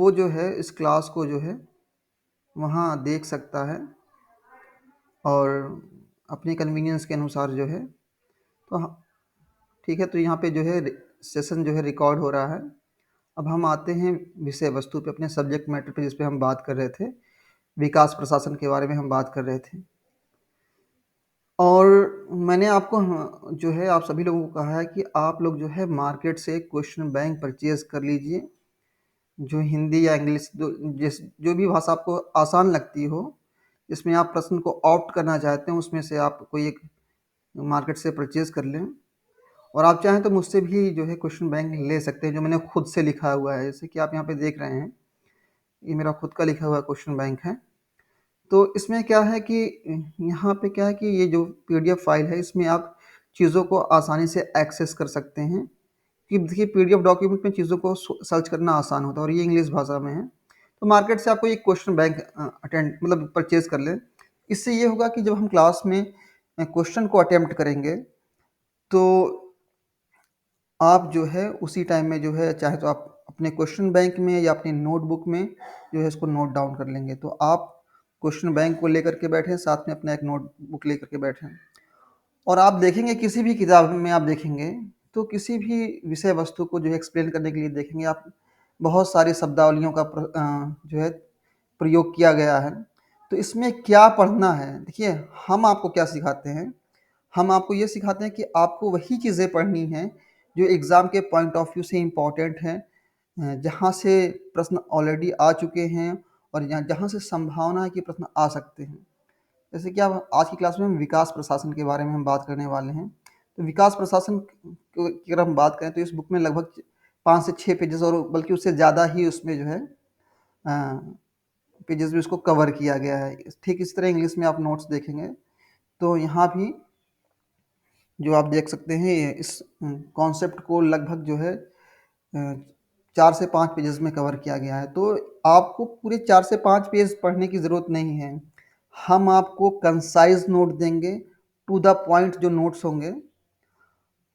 वो जो है इस क्लास को जो है वहाँ देख सकता है और अपने कन्वीनियंस के अनुसार जो है तो ठीक है। तो यहाँ पे जो है सेशन जो है रिकॉर्ड हो रहा है। अब हम आते हैं विषय वस्तु पे, अपने सब्जेक्ट मैटर पे, जिस पे हम बात कर रहे थे, विकास प्रशासन के बारे में हम बात कर रहे थे। और मैंने आपको जो है आप सभी लोगों को कहा है कि आप लोग जो है मार्केट से क्वेश्चन बैंक परचेज कर लीजिए, जो हिंदी या इंग्लिश जो भी भाषा आपको आसान लगती हो, इसमें आप प्रश्न को ऑप्ट करना चाहते हैं, उसमें से आप कोई एक मार्केट से परचेज कर लें। और आप चाहें तो मुझसे भी जो है क्वेश्चन बैंक ले सकते हैं, जो मैंने खुद से लिखा हुआ है। जैसे कि आप यहाँ पे देख रहे हैं, ये मेरा खुद का लिखा हुआ क्वेश्चन बैंक है। तो इसमें क्या है कि यहाँ पे क्या है कि ये जो पीडीएफ फाइल है, इसमें आप चीज़ों को आसानी से एक्सेस कर सकते हैं। कि देखिए, पीडीएफ डॉक्यूमेंट में चीज़ों को सर्च करना आसान होता है, और ये इंग्लिश भाषा में है। तो मार्केट से आपको एक क्वेश्चन बैंक अटेंड मतलब परचेज कर लें। इससे ये होगा कि जब हम क्लास में क्वेश्चन को अटेम्प्ट करेंगे, तो आप जो है उसी टाइम में जो है चाहे तो आप अपने क्वेश्चन बैंक में या अपनी नोटबुक में जो है इसको नोट डाउन कर लेंगे। तो आप क्वेश्चन बैंक को लेकर के बैठें, साथ में अपना एक नोटबुक लेकर के बैठें, और आप देखेंगे किसी भी किताब में आप देखेंगे तो किसी भी विषय वस्तु को जो है एक्सप्लेन करने के लिए देखेंगे आप, बहुत सारी शब्दावलियों का जो है प्रयोग किया गया है। तो इसमें क्या पढ़ना है, देखिए हम आपको क्या सिखाते हैं, हम आपको ये सिखाते हैं कि आपको वही चीज़ें पढ़नी हैं जो एग्ज़ाम के पॉइंट ऑफ व्यू से इम्पॉर्टेंट हैं, जहाँ से प्रश्न ऑलरेडी आ चुके हैं और जहाँ से संभावना है कि प्रश्न आ सकते हैं। जैसे कि आप आज की क्लास में हम विकास प्रशासन के बारे में हम बात करने वाले हैं। तो विकास प्रशासन की अगर हम बात करें तो इस बुक में लगभग 5 से 6 पेजेस, और बल्कि उससे ज़्यादा ही उसमें जो है पेजेस भी उसको कवर किया गया है। ठीक इस तरह इंग्लिश में आप नोट्स देखेंगे तो यहाँ भी जो आप देख सकते हैं, इस कॉन्सेप्ट को लगभग जो है 4 से 5 पेजेस में कवर किया गया है। तो आपको पूरे 4 से 5 पेज पढ़ने की ज़रूरत नहीं है। हम आपको कंसाइज नोट देंगे, टू द पॉइंट जो नोट्स होंगे,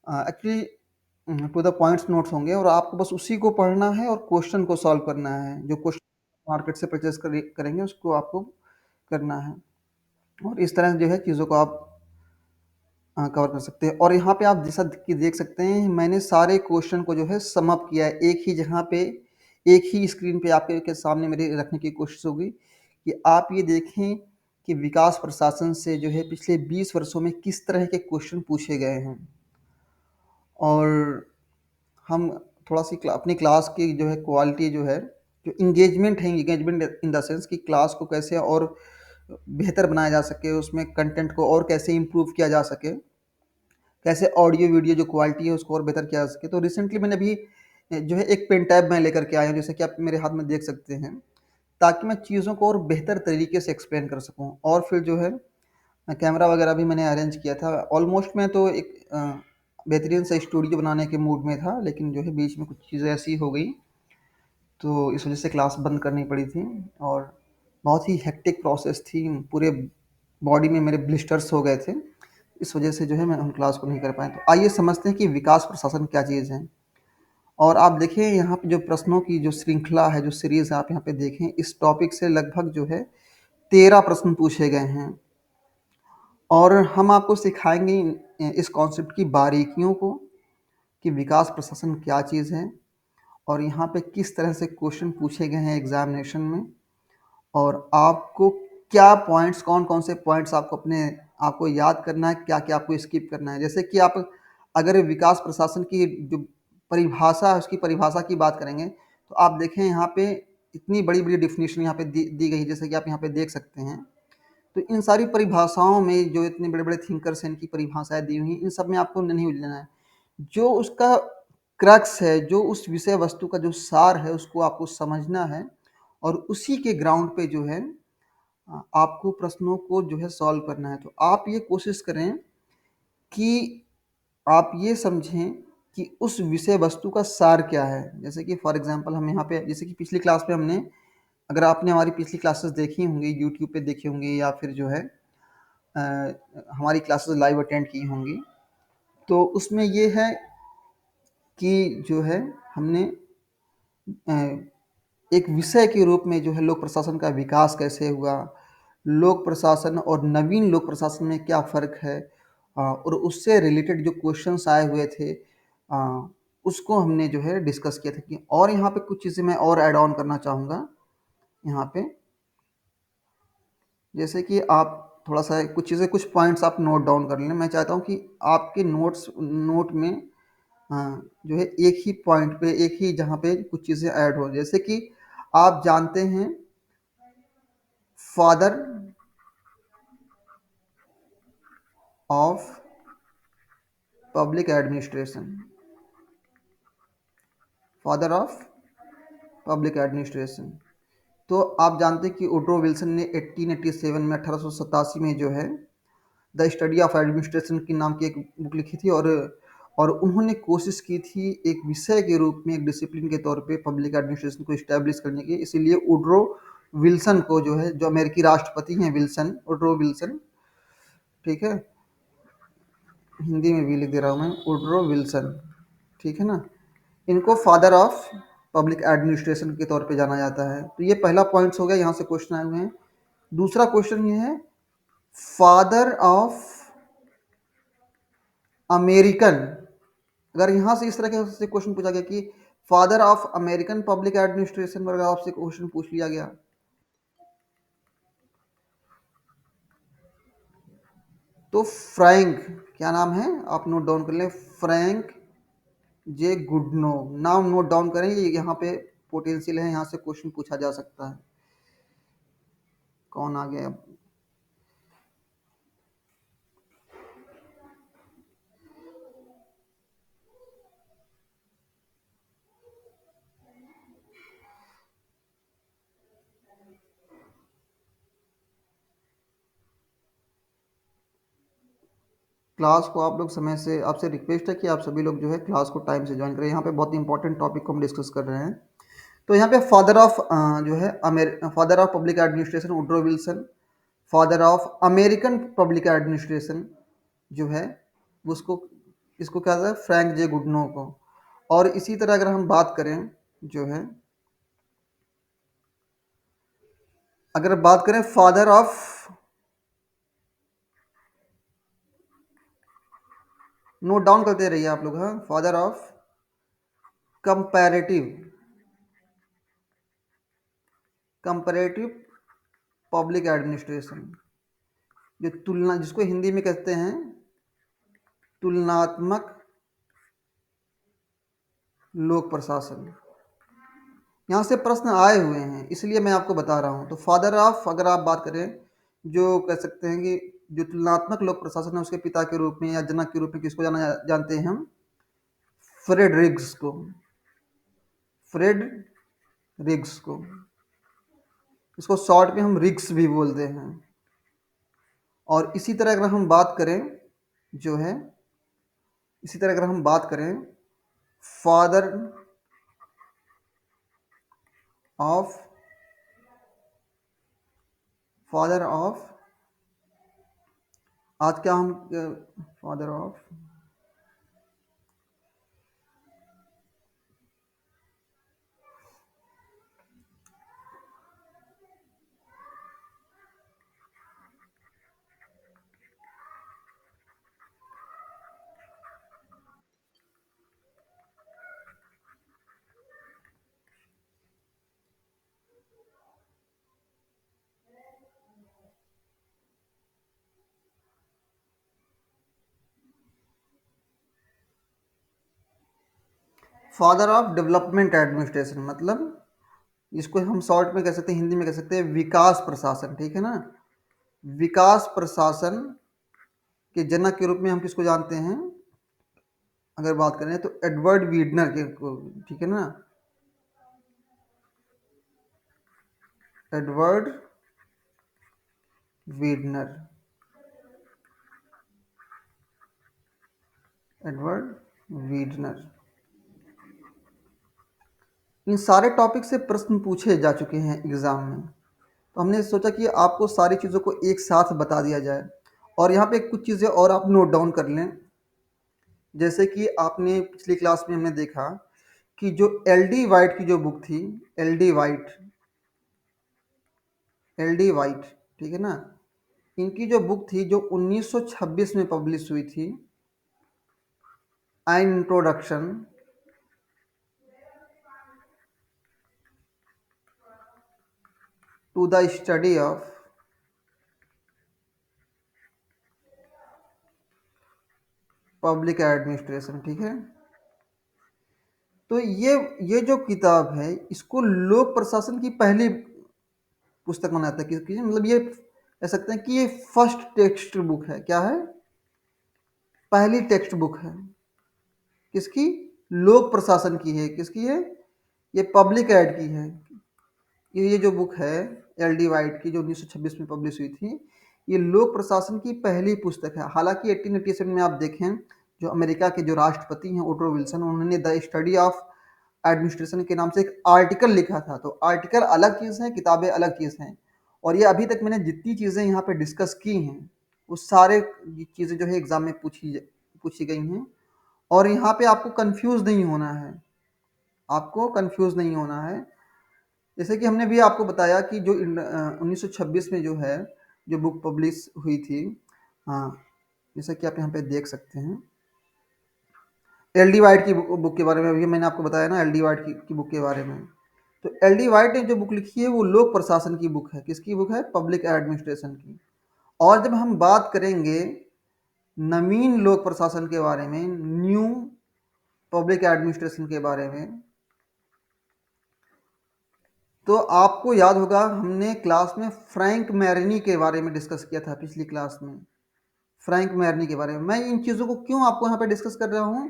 actually to the points notes होंगे, और आपको बस उसी को पढ़ना है और क्वेश्चन को सॉल्व करना है। जो क्वेश्चन मार्केट से परचेज करेंगे उसको आपको करना है, और इस तरह जो है चीज़ों को आप कवर कर सकते हैं। और यहाँ पे आप जैसा कि देख सकते हैं, मैंने सारे क्वेश्चन को जो है सम अप किया है एक ही जगह पे, एक ही स्क्रीन पे आपके के सामने मेरे रखने की कोशिश होगी कि आप ये देखें कि विकास प्रशासन से जो है पिछले 20 वर्षों में किस तरह के क्वेश्चन पूछे गए हैं। और हम थोड़ा सी अपनी क्लास की जो है क्वालिटी जो है, जो इंगेजमेंट है, इंगेजमेंट इन द सेंस कि क्लास को कैसे और बेहतर बनाया जा सके, उसमें कंटेंट को और कैसे इम्प्रूव किया जा सके, कैसे ऑडियो वीडियो जो क्वालिटी है उसको और बेहतर किया जा सके। तो रिसेंटली मैंने अभी जो है एक पेन टैब मैं लेकर के आया हूँ, जैसे कि आप मेरे हाथ में देख सकते हैं, ताकि मैं चीज़ों को और बेहतर तरीके से एक्सप्लेन कर सकूँ। और फिर जो है कैमरा वगैरह भी मैंने अरेंज किया था। ऑलमोस्ट मैं तो एक बेहतरीन सा स्टूडियो बनाने के मूड में था, लेकिन जो है बीच में कुछ चीज़ें ऐसी हो गई तो इस वजह से क्लास बंद करनी पड़ी थी, और बहुत ही हेक्टिक प्रोसेस थी। पूरे बॉडी में मेरे ब्लिस्टर्स हो गए थे, इस वजह से जो है मैं उन क्लास को नहीं कर पाए। तो आइए समझते हैं कि विकास प्रशासन क्या चीज़ है। और आप देखें यहाँ पे जो प्रश्नों की जो श्रृंखला है, जो सीरीज़ आप यहाँ पे देखें, इस टॉपिक से लगभग जो है 13 प्रश्न पूछे गए हैं, और हम आपको सिखाएंगे इस कॉन्सेप्ट की बारीकियों को कि विकास प्रशासन क्या चीज़ है, और यहाँ पे किस तरह से क्वेश्चन पूछे गए हैं एग्जामिनेशन में, और आपको क्या पॉइंट्स, कौन कौन से पॉइंट्स आपको याद करना है, क्या क्या आपको स्किप करना है। जैसे कि आप अगर विकास प्रशासन की जो परिभाषा है, उसकी परिभाषा की बात करेंगे, तो आप देखें यहाँ पे इतनी बड़ी बड़ी डिफिनीशन यहाँ पे दी गई है, जैसे कि आप यहाँ पे देख सकते हैं। तो इन सारी परिभाषाओं में जो इतने बड़े बड़े थिंकर्स हैं, इनकी परिभाषाएं दी हुई हैं, इन सब में आपको नहीं उलझना है। जो उसका क्रक्स है, जो उस विषय वस्तु का जो सार है, उसको आपको समझना है, और उसी के ग्राउंड पे जो है आपको प्रश्नों को जो है सॉल्व करना है। तो आप ये कोशिश करें कि आप ये समझें कि उस विषय वस्तु का सार क्या है। जैसे कि फॉर एग्जांपल हम यहाँ पे, जैसे कि पिछली क्लास में हमने, अगर आपने हमारी पिछली क्लासेस देखी होंगी, यूट्यूब पे देखी होंगी, या फिर जो है हमारी क्लासेस लाइव अटेंड की होंगी, तो उसमें ये है कि जो है हमने एक विषय के रूप में जो है लोक प्रशासन का विकास कैसे हुआ, लोक प्रशासन और नवीन लोक प्रशासन में क्या फ़र्क है, और उससे रिलेटेड जो क्वेश्चंस आए हुए थे, उसको हमने जो है डिस्कस किया था। कि और यहाँ पे कुछ चीज़ें मैं और ऐड ऑन करना चाहूँगा यहाँ पे, जैसे कि आप थोड़ा सा कुछ चीज़ें, कुछ पॉइंट्स आप नोट डाउन कर लें। मैं चाहता हूँ कि आपके नोट में जो है एक ही पॉइंट पे, एक ही जहाँ पे कुछ चीज़ें ऐड हो। जैसे कि आप जानते हैं father of public administration, father of public administration. तो आप जानते हैं कि वुडरो विल्सन ने 1887 में, 1887 में जो है द स्टडी ऑफ एडमिनिस्ट्रेशन की नाम की एक बुक लिखी थी, और उन्होंने कोशिश की थी एक विषय के रूप में, एक डिसिप्लिन के तौर पे पब्लिक एडमिनिस्ट्रेशन को इस्टेब्लिश करने की। इसीलिए वुडरो विल्सन को जो है, जो अमेरिकी राष्ट्रपति हैं विल्सन, वुडरो विल्सन, ठीक है, हिंदी में भी लिख दे रहा हूँ मैं, वुडरो विल्सन, ठीक है ना, इनको फादर ऑफ पब्लिक एडमिनिस्ट्रेशन के तौर पे जाना जाता है। तो ये पहला पॉइंट्स हो गया, यहाँ से क्वेश्चन आए हुए हैं। दूसरा क्वेश्चन ये है, फादर ऑफ अमेरिकन, अगर यहाँ से इस तरह से क्वेश्चन पूछा गया कि father of American public administration, अगर आपसे क्वेश्चन पूछ लिया गया, तो फ्रैंक, क्या नाम है आप नोट डाउन कर लें, फ्रैंक जे गुडनो, नाम नोट डाउन करें, ये यहाँ पे पोटेंशियल है, यहाँ से क्वेश्चन पूछा जा सकता है। कौन आ गया अब? क्लास को आप लोग समय से, आपसे रिक्वेस्ट है कि आप सभी लोग जो है क्लास को टाइम से ज्वाइन करें। यहाँ पे बहुत इंपॉर्टेंट टॉपिक को हम डिस्कस कर रहे हैं। तो यहाँ पे फादर ऑफ जो है father of public administration Woodrow Wilson, father of American public administration जो है उसको, इसको क्या कहता है, फ्रैंक जे गुडनो को। और इसी तरह अगर हम बात करें जो है, अगर बात करें फादर ऑफ, नोट डाउन करते रहिए आप लोग, हाँ, father of comparative, comparative public administration, जो तुलना, जिसको हिंदी में कहते हैं तुलनात्मक लोक प्रशासन। यहाँ से प्रश्न आए हुए हैं, इसलिए मैं आपको बता रहा हूँ। तो फादर ऑफ, अगर आप बात करें, जो कह सकते हैं कि जो तुलनात्मक लोक प्रशासन है, उसके पिता के रूप में या जनक के रूप में किसको जानते हैं हम? फ्रेड रिग्स को, फ्रेड रिग्स को, इसको शॉर्ट में हम रिग्स भी बोलते हैं। और इसी तरह अगर हम बात करें जो है, इसी तरह अगर हम बात करें फादर ऑफ, फादर ऑफ, आज क्या हम, father of, father of development administration, मतलब इसको हम शॉर्ट में कह सकते हैं, हिंदी में कह सकते हैं विकास प्रशासन, ठीक है ना। विकास प्रशासन के जनक के रूप में हम किसको जानते हैं? अगर बात करें तो एडवर्ड वीडनर के को, ठीक है ना, एडवर्ड वीडनर, एडवर्ड वीडनर। इन सारे टॉपिक से प्रश्न पूछे जा चुके हैं एग्जाम में, तो हमने सोचा कि आपको सारी चीज़ों को एक साथ बता दिया जाए। और यहाँ पे कुछ चीज़ें और आप नोट डाउन कर लें। जैसे कि आपने पिछली क्लास में हमने देखा कि जो एल.डी. वाइट की जो बुक थी, एल.डी. White, LD. वाइट, ठीक है ना, इनकी जो बुक थी जो 1926 में पब्लिश हुई थी, an introduction to the study of public administration, ठीक है। तो ये जो किताब है इसको लोक प्रशासन की पहली पुस्तक माना जाता है। मतलब ये कह सकते हैं कि ये फर्स्ट टेक्स्ट बुक है। क्या है? पहली टेक्स्ट बुक है। किसकी? लोक प्रशासन की है। किसकी है? ये पब्लिक एड की है। ये जो बुक है एल.डी. वाइट की जो 1926 में पब्लिश हुई थी, ये लोक प्रशासन की पहली पुस्तक है। हालांकि 1887 में आप देखें जो अमेरिका के जो राष्ट्रपति हैं वुडरो विल्सन, उन्होंने द स्टडी ऑफ एडमिनिस्ट्रेशन के नाम से एक आर्टिकल लिखा था। तो आर्टिकल अलग चीज़ है, किताबें अलग चीज़ हैं। और ये अभी तक मैंने जितनी चीज़ें यहाँ पे डिस्कस की हैं वो सारे चीज़ें जो है एग्जाम में पूछी गई हैं। और यहाँ पे आपको कंफ्यूज नहीं होना है, आपको कंफ्यूज नहीं होना है। जैसे कि हमने भी आपको बताया कि जो 1926 में जो है जो बुक पब्लिश हुई थी, हाँ, जैसा कि आप यहाँ पे देख सकते हैं एल.डी. वाइट की बुक के बारे में अभी मैंने आपको बताया ना, एल.डी. वाइट की बुक के बारे में। तो एल.डी. वाइट ने जो बुक लिखी है वो लोक प्रशासन की बुक है। किसकी बुक है? पब्लिक एडमिनिस्ट्रेशन की। और जब हम बात करेंगे नवीन लोक प्रशासन के बारे में, न्यू पब्लिक एडमिनिस्ट्रेशन के बारे में, तो आपको याद होगा हमने क्लास में फ्रैंक मैरनी के बारे में डिस्कस किया था पिछली क्लास में। फ्रैंक मैरनी के बारे में मैं इन चीज़ों को क्यों आपको यहाँ पे डिस्कस कर रहा हूँ,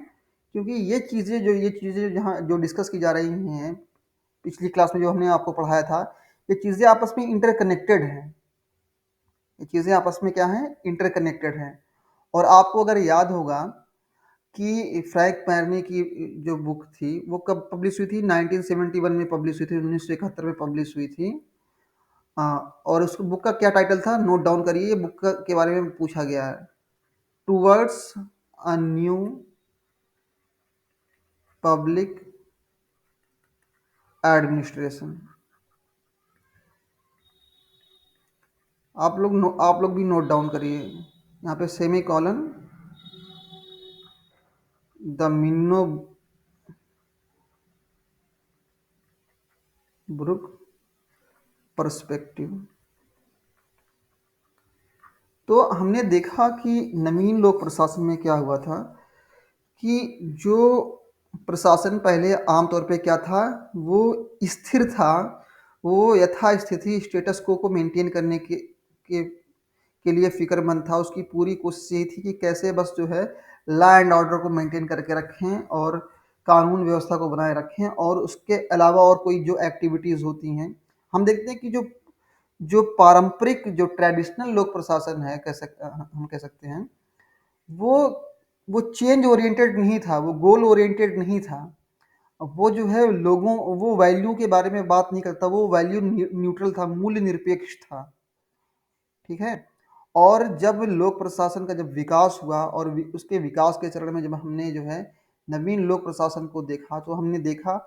क्योंकि ये चीज़ें जहाँ जो डिस्कस की जा रही हैं पिछली क्लास में जो हमने आपको पढ़ाया था, ये चीज़ें आपस में इंटरकनेक्टेड हैं। ये चीज़ें आपस में क्या हैं? इंटरकनेक्टेड हैं। और आपको अगर याद होगा कि फ्रैंक मैरनी की जो बुक थी वो कब पब्लिश हुई थी? 1971 में पब्लिश हुई थी, 1971 में पब्लिश हुई थी। और उस बुक का क्या टाइटल था? नोट डाउन करिए, ये बुक के बारे में पूछा गया है। Towards a new public administration. आप लोग भी नोट डाउन करिए। यहाँ पे semicolon the Minnowbrook perspective. तो हमने देखा कि नवीन लोक प्रशासन में क्या हुआ था कि जो प्रशासन पहले आमतौर पे क्या था, वो स्थिर था, वो यथास्थिति स्टेटस को मेंटेन करने के लिए फिक्रमंद था। उसकी पूरी कोशिश यही थी कि कैसे बस जो है लॉ एंड ऑर्डर को मेंटेन करके रखें और कानून व्यवस्था को बनाए रखें, और उसके अलावा और कोई जो एक्टिविटीज़ होती हैं, हम देखते हैं कि जो जो पारंपरिक जो ट्रेडिशनल लोक प्रशासन है हम कह सकते हैं, वो वो चेंज ओरिएंटेड नहीं था, वो गोल ओरिएंटेड नहीं था। वो जो है लोगों वो वैल्यू के बारे में बात नहीं करता, वो वैल्यू न्यूट्रल था, मूल्य निरपेक्ष था। ठीक है। और जब लोक प्रशासन का जब विकास हुआ और उसके विकास के चरण में जब हमने जो है नवीन लोक प्रशासन को देखा, तो हमने देखा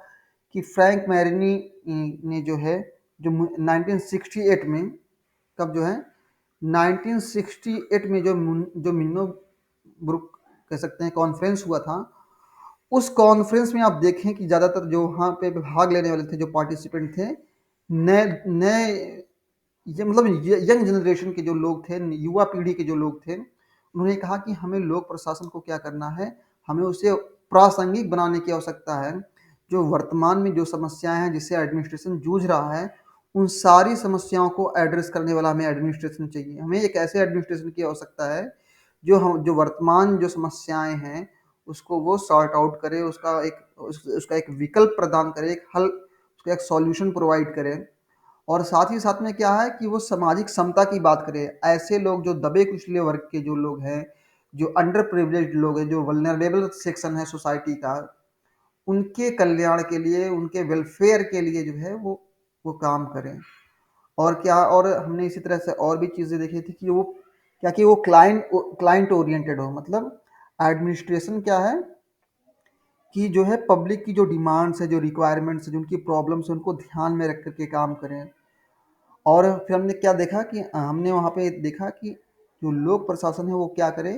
कि फ्रैंक मैरनी ने जो है जो 1968 में, कब जो है 1968 में जो मिन्नो ब्रुक कह सकते हैं कॉन्फ्रेंस हुआ था, उस कॉन्फ्रेंस में आप देखें कि ज़्यादातर जो वहाँ पे भाग लेने वाले थे, जो पार्टिसिपेंट थे, नए नए ये मतलब यंग जनरेशन के जो लोग थे, युवा पीढ़ी के जो लोग थे, उन्होंने कहा कि हमें लोक प्रशासन को क्या करना है, हमें उसे प्रासंगिक बनाने की आवश्यकता है। जो वर्तमान में जो समस्याएं हैं जिससे एडमिनिस्ट्रेशन जूझ रहा है, उन सारी समस्याओं को एड्रेस करने वाला हमें एडमिनिस्ट्रेशन चाहिए। हमें एक ऐसे एडमिनिस्ट्रेशन की आवश्यकता है जो वर्तमान जो समस्याएं हैं उसको वो सॉर्ट आउट करे, उसका एक विकल्प प्रदान करे, एक हल, उसका एक सॉल्यूशन प्रोवाइड करे। और साथ ही साथ में क्या है कि वो सामाजिक समता की बात करें। ऐसे लोग जो दबे कुचले वर्ग के जो लोग हैं, जो अंडर प्रिविलेज्ड लोग हैं, जो वल्नरेबल सेक्शन है सोसाइटी का, उनके कल्याण के लिए, उनके वेलफेयर के लिए जो है वो काम करें। और क्या, और हमने इसी तरह से और भी चीज़ें देखी थी कि वो क्लाइंट ओरिएंटेड हो। मतलब एडमिनिस्ट्रेशन क्या है कि जो है पब्लिक की जो डिमांड्स है, जो रिक्वायरमेंट्स है, जो उनकी प्रॉब्लम्स है, उनको ध्यान में रख कर के काम करें। और फिर हमने क्या देखा कि हमने वहाँ पे देखा कि जो लोक प्रशासन है वो क्या करे,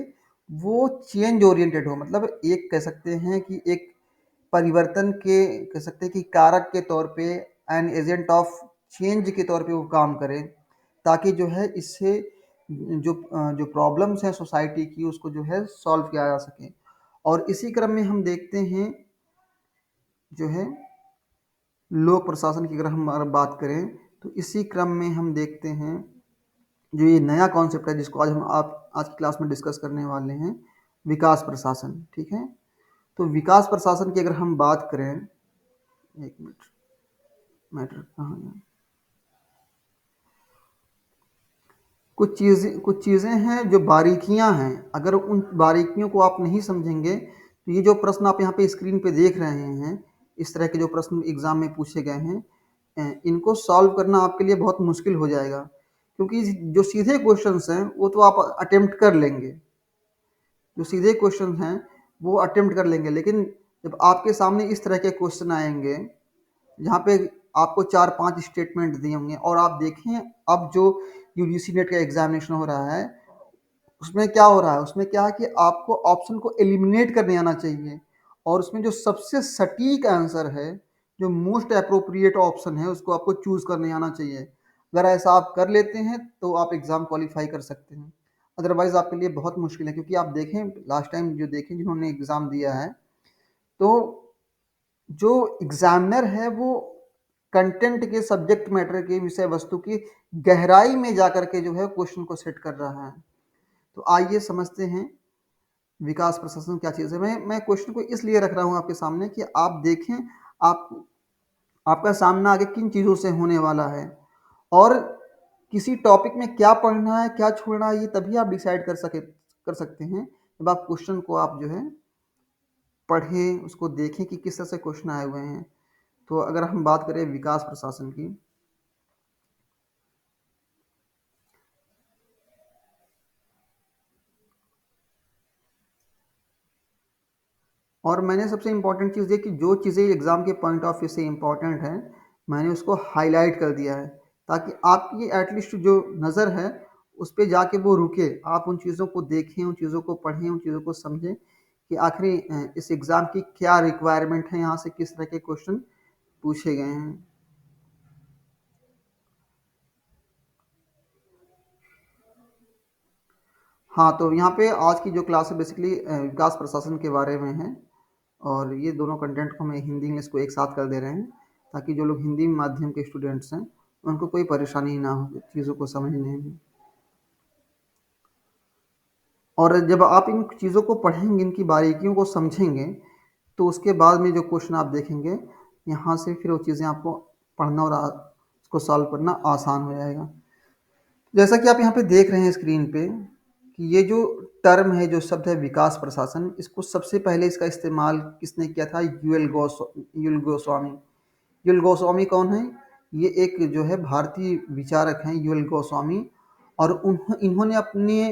वो चेंज ओरिएंटेड हो, मतलब एक कह सकते हैं कि एक परिवर्तन के कह सकते हैं कि कारक के तौर पे, एन एजेंट ऑफ चेंज के तौर पे वो काम करे, ताकि जो है इससे जो प्रॉब्लम्स हैं सोसाइटी की उसको जो है सॉल्व किया जा सके। और इसी क्रम में हम देखते हैं जो है लोक प्रशासन की अगर हम बात करें, तो इसी क्रम में हम देखते हैं जो ये नया कॉन्सेप्ट है जिसको आज हम आप आज की क्लास में डिस्कस करने वाले हैं, विकास प्रशासन। ठीक है, तो विकास प्रशासन की अगर हम बात करें, एक मिनट, मैटर कहाँ है, कुछ चीज़ें हैं जो बारीकियां हैं, अगर उन बारीकियों को आप नहीं समझेंगे तो ये जो प्रश्न आप यहाँ पे स्क्रीन पे देख रहे हैं, इस तरह के जो प्रश्न एग्जाम में पूछे गए हैं, इनको सॉल्व करना आपके लिए बहुत मुश्किल हो जाएगा, क्योंकि जो सीधे क्वेश्चंस हैं वो तो आप अटेम्प्ट कर लेंगे, जो सीधे क्वेश्चन हैं वो अटेम्प्ट कर लेंगे, लेकिन जब आपके सामने इस तरह के क्वेश्चन आएंगे जहाँ पे आपको 4-5 स्टेटमेंट दिए होंगे, और आप देखें अब जो यूजीसी नेट का एग्जामिनेशन हो रहा है उसमें क्या हो रहा है, उसमें क्या है कि आपको ऑप्शन को एलिमिनेट करने आना चाहिए, और उसमें जो सबसे सटीक आंसर है, जो मोस्ट अप्रोप्रिएट ऑप्शन है, उसको आपको चूज करने आना चाहिए। अगर ऐसा आप कर लेते हैं तो आप एग्ज़ाम क्वालिफाई कर सकते हैं, अदरवाइज़ आपके लिए बहुत मुश्किल है, क्योंकि आप देखें लास्ट टाइम जो देखें जिन्होंने एग्ज़ाम दिया है, तो जो एग्जामिनर है वो कंटेंट के, सब्जेक्ट मैटर के, विषय वस्तु की गहराई में जाकर के जो है क्वेश्चन को सेट कर रहा है। तो आइए समझते हैं विकास प्रशासन क्या चीज़ है। मैं क्वेश्चन को इसलिए रख रहा हूँ आपके सामने कि आप देखें आप आपका सामना आगे किन चीज़ों से होने वाला है, और किसी टॉपिक में क्या पढ़ना है क्या छोड़ना है ये तभी आप डिसाइड कर सकते हैं जब आप क्वेश्चन को आप जो है पढ़ें, उसको देखें कि किस तरह से क्वेश्चन आए हुए हैं। तो अगर हम बात करें विकास प्रशासन की, और मैंने सबसे इम्पोर्टेंट चीज़ ये कि जो चीज़ें एग्ज़ाम के पॉइंट ऑफ व्यू से इम्पोर्टेंट है मैंने उसको हाईलाइट कर दिया है, ताकि आपकी एटलीस्ट जो नज़र है उस पे जाके वो रुके, आप उन चीज़ों को देखें, उन चीज़ों को पढ़ें, उन चीज़ों को समझें कि आखिर इस एग्ज़ाम की क्या रिक्वायरमेंट है, यहाँ से किस तरह के क्वेश्चन पूछे गए हैं। हाँ, तो यहाँ पे आज की जो क्लास है बेसिकली विकास प्रशासन के बारे में है, और ये दोनों कंटेंट को हम हिंदी इंग्लिश को एक साथ कर दे रहे हैं, ताकि जो लोग हिंदी माध्यम के स्टूडेंट्स हैं उनको कोई परेशानी ना हो चीज़ों को समझने में। और जब आप इन चीज़ों को पढ़ेंगे, इनकी बारीकियों को समझेंगे, तो उसके बाद में जो क्वेश्चन आप देखेंगे, यहाँ से फिर वो चीज़ें आपको पढ़ना और उसको सॉल्व करना आसान हो जाएगा। जैसा कि आप यहाँ पे देख रहे हैं स्क्रीन पे कि ये जो टर्म है, जो शब्द है विकास प्रशासन, इसको सबसे पहले इसका इस्तेमाल किसने किया था? यूएल गोस्वामी। यूएल गोस्वामी कौन है? ये एक जो है भारतीय विचारक हैं यूएल गोस्वामी, और इन्होंने अपने